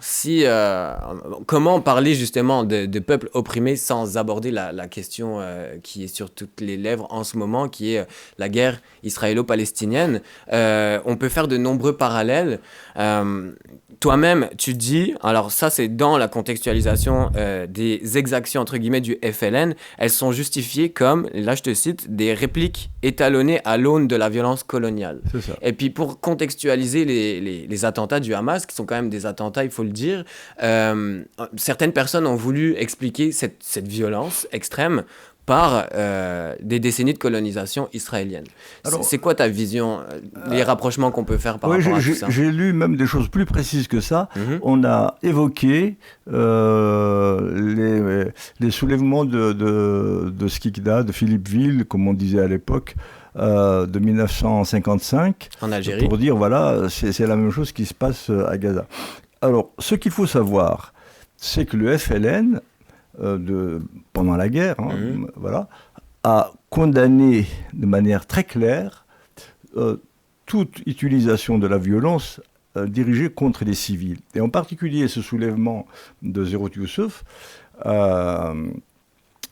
comment parler justement de peuples opprimés sans aborder la question qui est sur toutes les lèvres en ce moment, qui est la guerre israélo-palestinienne. On peut faire de nombreux parallèles. Toi-même, tu dis, alors ça c'est dans la contextualisation des exactions entre guillemets du FLN, elles sont justifiées comme, là je te cite, des répliques étalonnées à l'aune de la violence coloniale. C'est ça. Et puis pour contextualiser les attentats du Hamas, qui sont quand même des attentats, il faut le dire, certaines personnes ont voulu expliquer cette violence extrême par des décennies de colonisation israélienne. Alors, c'est quoi ta vision, les rapprochements qu'on peut faire par rapport à tout ça ? J'ai lu même des choses plus précises que ça. On a évoqué les soulèvements de Skikda, de Philippeville, comme on disait à l'époque, de 1955. En Algérie. Pour dire, voilà, c'est la même chose qui se passe à Gaza. Alors, ce qu'il faut savoir, c'est que le FLN, pendant la guerre, a condamné de manière très claire toute utilisation de la violence dirigée contre les civils. Et en particulier ce soulèvement de Zerot Youssouf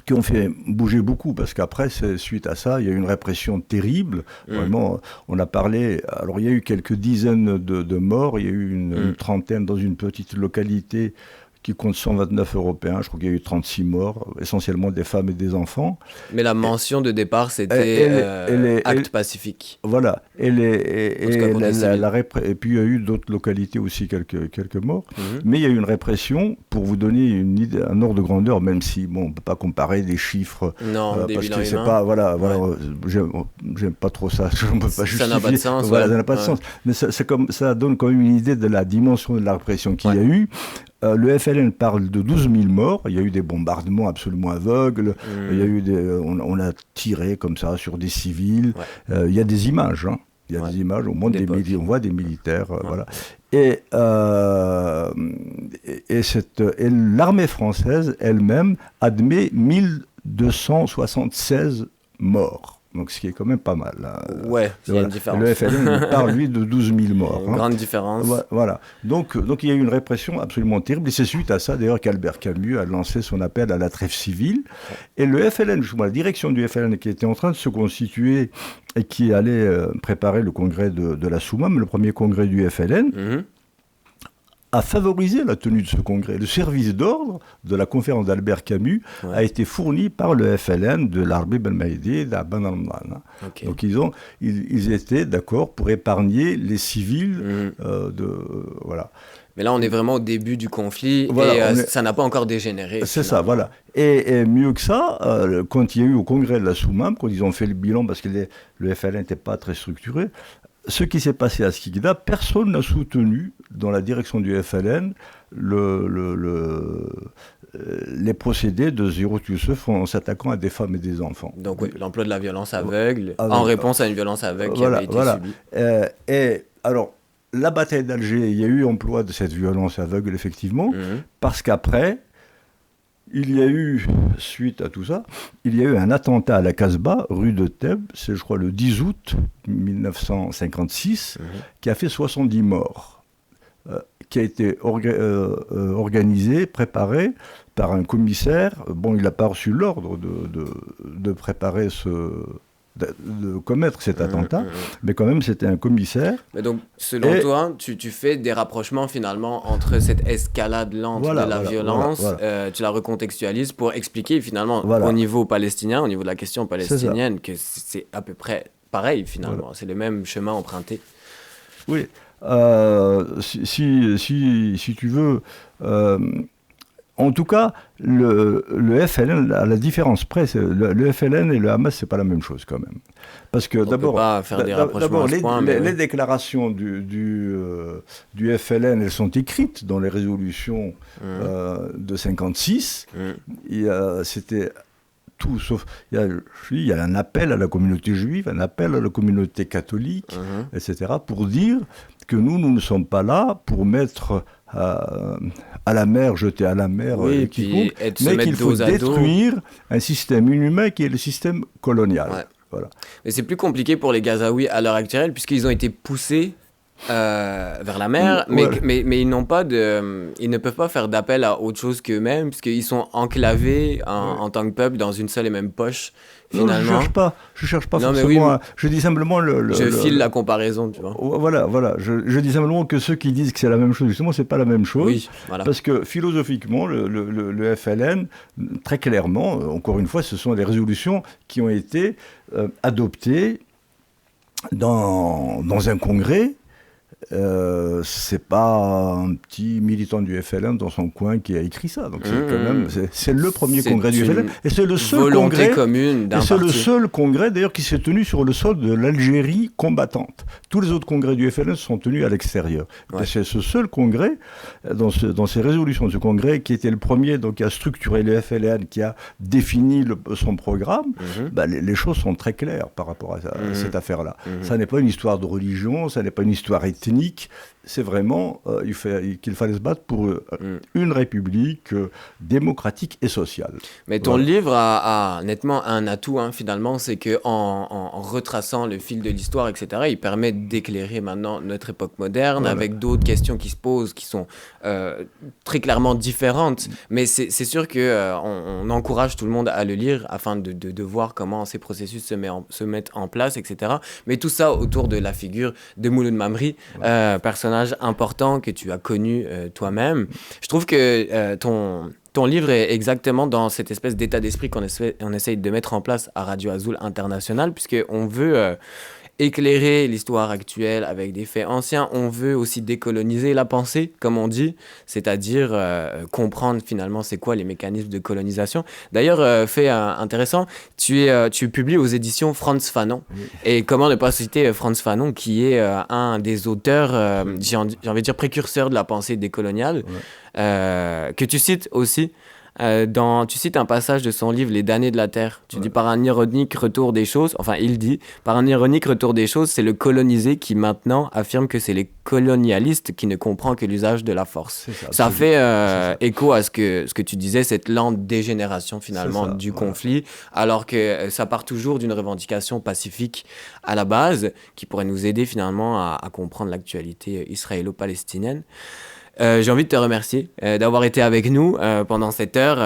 qui ont fait bouger beaucoup, parce qu'après, suite à ça, il y a eu une répression terrible. Vraiment, on a parlé... Alors, il y a eu quelques dizaines de morts, il y a eu une trentaine dans une petite localité qui compte 129 Européens. Je crois qu'il y a eu 36 morts, essentiellement des femmes et des enfants. Mais la mention de départ, c'était acte pacifique. Voilà. Et puis il y a eu d'autres localités aussi, quelques morts. Mais il y a eu une répression, pour vous donner une idée, un ordre de grandeur, même si, bon, on ne peut pas comparer des chiffres. Non, des parce bilans que c'est humains. pas, voilà, j'aime pas trop ça. On peut pas ça n'a pas de sens. Voilà, ça n'a pas de sens. Mais ça donne quand même une idée de la dimension de la répression qu'il y a eu. Le FLN parle de 12 000 morts. Il y a eu des bombardements absolument aveugles. Il y a eu on a tiré comme ça sur des civils. Il y a des images. Hein. Il y a des images. On voit des militaires. Voilà. Et l'armée française elle-même admet 1276 morts. Donc, ce qui est quand même pas mal. Ouais, il y a une différence. Le FLN parle, lui, de 12 000 morts. Une grande différence. Voilà. Donc, il y a eu une répression absolument terrible. Et c'est suite à ça, d'ailleurs, qu'Albert Camus a lancé son appel à la trêve civile. Et le FLN, justement, la direction du FLN qui était en train de se constituer et qui allait préparer le congrès de la Soumam, le premier congrès du FLN, a favorisé la tenue de ce congrès. Le service d'ordre de la conférence d'Albert Camus a été fourni par le FLN de l'Arbi Belmaïdi d'Aban al-Man. Okay. Donc ils étaient d'accord pour épargner les civils voilà. Mais là, on est vraiment au début du conflit et ça n'a pas encore dégénéré. C'est ça, voilà. Et mieux que ça, quand il y a eu au congrès de la Soumam, quand ils ont fait le bilan, parce que le FLN n'était pas très structuré, ce qui s'est passé à Skikda, personne n'a soutenu dans la direction du FLN les procédés de Zéro Youssef en s'attaquant à des femmes et des enfants. Donc oui, l'emploi de la violence aveugle en réponse à une violence aveugle qui avait été subie. Et alors, la bataille d'Alger, il y a eu emploi de cette violence aveugle, effectivement, parce qu'après, il y a eu, suite à tout ça, il y a eu un attentat à la Casbah, rue de Thèbes, c'est je crois le 10 août 1956, qui a fait 70 morts, qui a été organisé, préparé par un commissaire. Bon, il n'a pas reçu l'ordre de préparer de commettre cet attentat, mais quand même c'était un commissaire. Mais donc, selon toi, tu fais des rapprochements finalement entre cette escalade lente de la violence, tu la recontextualises pour expliquer finalement au niveau palestinien, au niveau de la question palestinienne, que c'est à peu près pareil finalement, c'est le même chemin emprunté. Oui, si tu veux... En tout cas, le FLN, à la différence près, le FLN et le Hamas, c'est pas la même chose quand même. Parce que d'abord, les déclarations du FLN, elles sont écrites dans les résolutions de 56. C'était tout sauf... Il y a un appel à la communauté juive, un appel à la communauté catholique, etc., pour dire que nous ne sommes pas là pour mettre... à la mer, jeter à la mer quiconque, mais qu'il faut détruire un système inhumain qui est le système colonial. Ouais. Voilà. Mais c'est plus compliqué pour les Gazaouis à l'heure actuelle, puisqu'ils ont été poussés vers la mer, mais ils n'ont pas ils ne peuvent pas faire d'appel à autre chose qu'eux-mêmes, puisqu'ils sont enclavés en tant que peuple dans une seule et même poche. Finalement. Non, je cherche pas forcément. Je dis simplement je file la comparaison, tu vois. Voilà. Je dis simplement que ceux qui disent que c'est la même chose, justement, c'est pas la même chose. Oui, voilà. Parce que philosophiquement, le FLN, très clairement, encore une fois, ce sont des résolutions qui ont été adoptées dans un congrès. C'est pas un petit militant du FLN dans son coin qui a écrit ça. Donc c'est le premier congrès du FLN et c'est le seul congrès commune d'un c'est le seul congrès d'ailleurs qui s'est tenu sur le sol de l'Algérie combattante. Tous les autres congrès du FLN sont tenus à l'extérieur. Ouais. C'est ce seul congrès dans ces résolutions de ce congrès qui était le premier donc qui a structuré le FLN, qui a défini son programme. Les choses sont très claires par rapport à cette affaire-là. Ça n'est pas une histoire de religion, ça n'est pas une histoire ethnique. c'est vraiment qu'il fallait se battre pour une république démocratique et sociale. Mais ton livre a nettement un atout, hein, finalement, c'est qu'en retraçant le fil de l'histoire, etc., il permet d'éclairer maintenant notre époque moderne avec d'autres questions qui se posent, qui sont très clairement différentes. Mais c'est sûr qu'on encourage tout le monde à le lire afin de voir comment ces processus se mettent en place, etc. Mais tout ça autour de la figure de Mouloud Mamri, personnage important que tu as connu toi-même. Je trouve que ton livre est exactement dans cette espèce d'état d'esprit qu'on essaye de mettre en place à Radio Azul International, puisqu'on veut éclairer l'histoire actuelle avec des faits anciens. On veut aussi décoloniser la pensée, comme on dit, c'est-à-dire comprendre finalement c'est quoi les mécanismes de colonisation. D'ailleurs, fait intéressant, tu publies aux éditions Frantz Fanon. Oui. Et comment ne pas citer Frantz Fanon, qui est un des auteurs, j'ai envie de dire précurseurs de la pensée décoloniale, que tu cites aussi. Tu cites un passage de son livre Les damnés de la terre. Tu dis par un ironique retour des choses, enfin il dit, par un ironique retour des choses, c'est le colonisé qui maintenant affirme que c'est les colonialistes qui ne comprend que l'usage de la force. Ça fait écho à ce que tu disais, cette lente dégénération finalement du conflit, alors que ça part toujours d'une revendication pacifique à la base, qui pourrait nous aider finalement à comprendre l'actualité israélo-palestinienne. J'ai envie de te remercier d'avoir été avec nous pendant cette heure.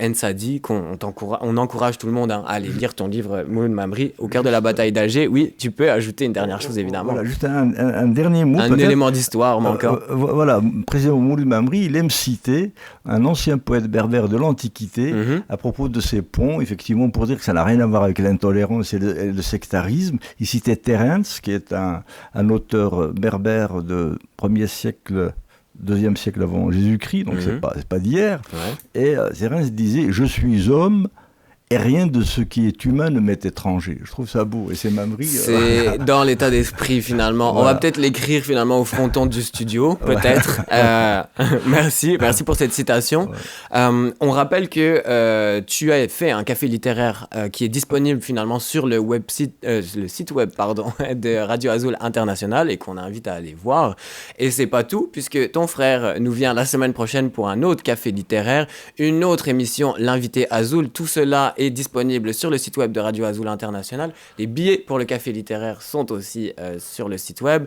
Ensadi, on encourage tout le monde à aller lire ton livre Mouloud Mamri, au cœur de la bataille d'Alger. Oui, tu peux ajouter une dernière chose, évidemment. Voilà, juste un dernier mot. Un élément d'histoire manquant. Voilà, le président Mouloud Mamri, il aime citer un ancien poète berbère de l'Antiquité à propos de ces ponts, effectivement, pour dire que ça n'a rien à voir avec l'intolérance et le sectarisme. Il citait Terence, qui est un auteur berbère de 1er siècle, 2e siècle avant Jésus-Christ, donc c'est pas d'hier. Ouais. Et Terence disait « Je suis homme, et rien de ce qui est humain ne m'est étranger ». Je trouve ça beau, et c'est Mamri. C'est dans l'état d'esprit, finalement. Voilà. On va peut-être l'écrire, finalement, au fronton du studio, peut-être. Merci pour cette citation. Ouais. On rappelle que tu as fait un café littéraire qui est disponible, finalement, sur le site web de Radio Azul International, et qu'on invite à aller voir. Et c'est pas tout, puisque ton frère nous vient la semaine prochaine pour un autre café littéraire, une autre émission, L'invité Azul. Tout cela est disponible sur le site web de Radio Azul International. Les billets pour le café littéraire sont aussi sur le site web.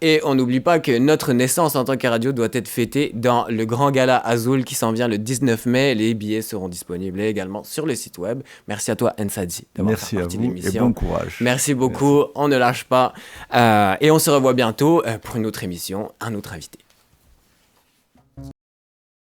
Et on n'oublie pas que notre naissance en tant que radio doit être fêtée dans le grand gala Azul qui s'en vient le 19 mai. Les billets seront disponibles également sur le site web. Merci à toi, Ensadi, d'avoir fait partie de l'émission. Merci à vous et bon courage. Merci beaucoup, on ne lâche pas. Et on se revoit bientôt pour une autre émission, un autre invité.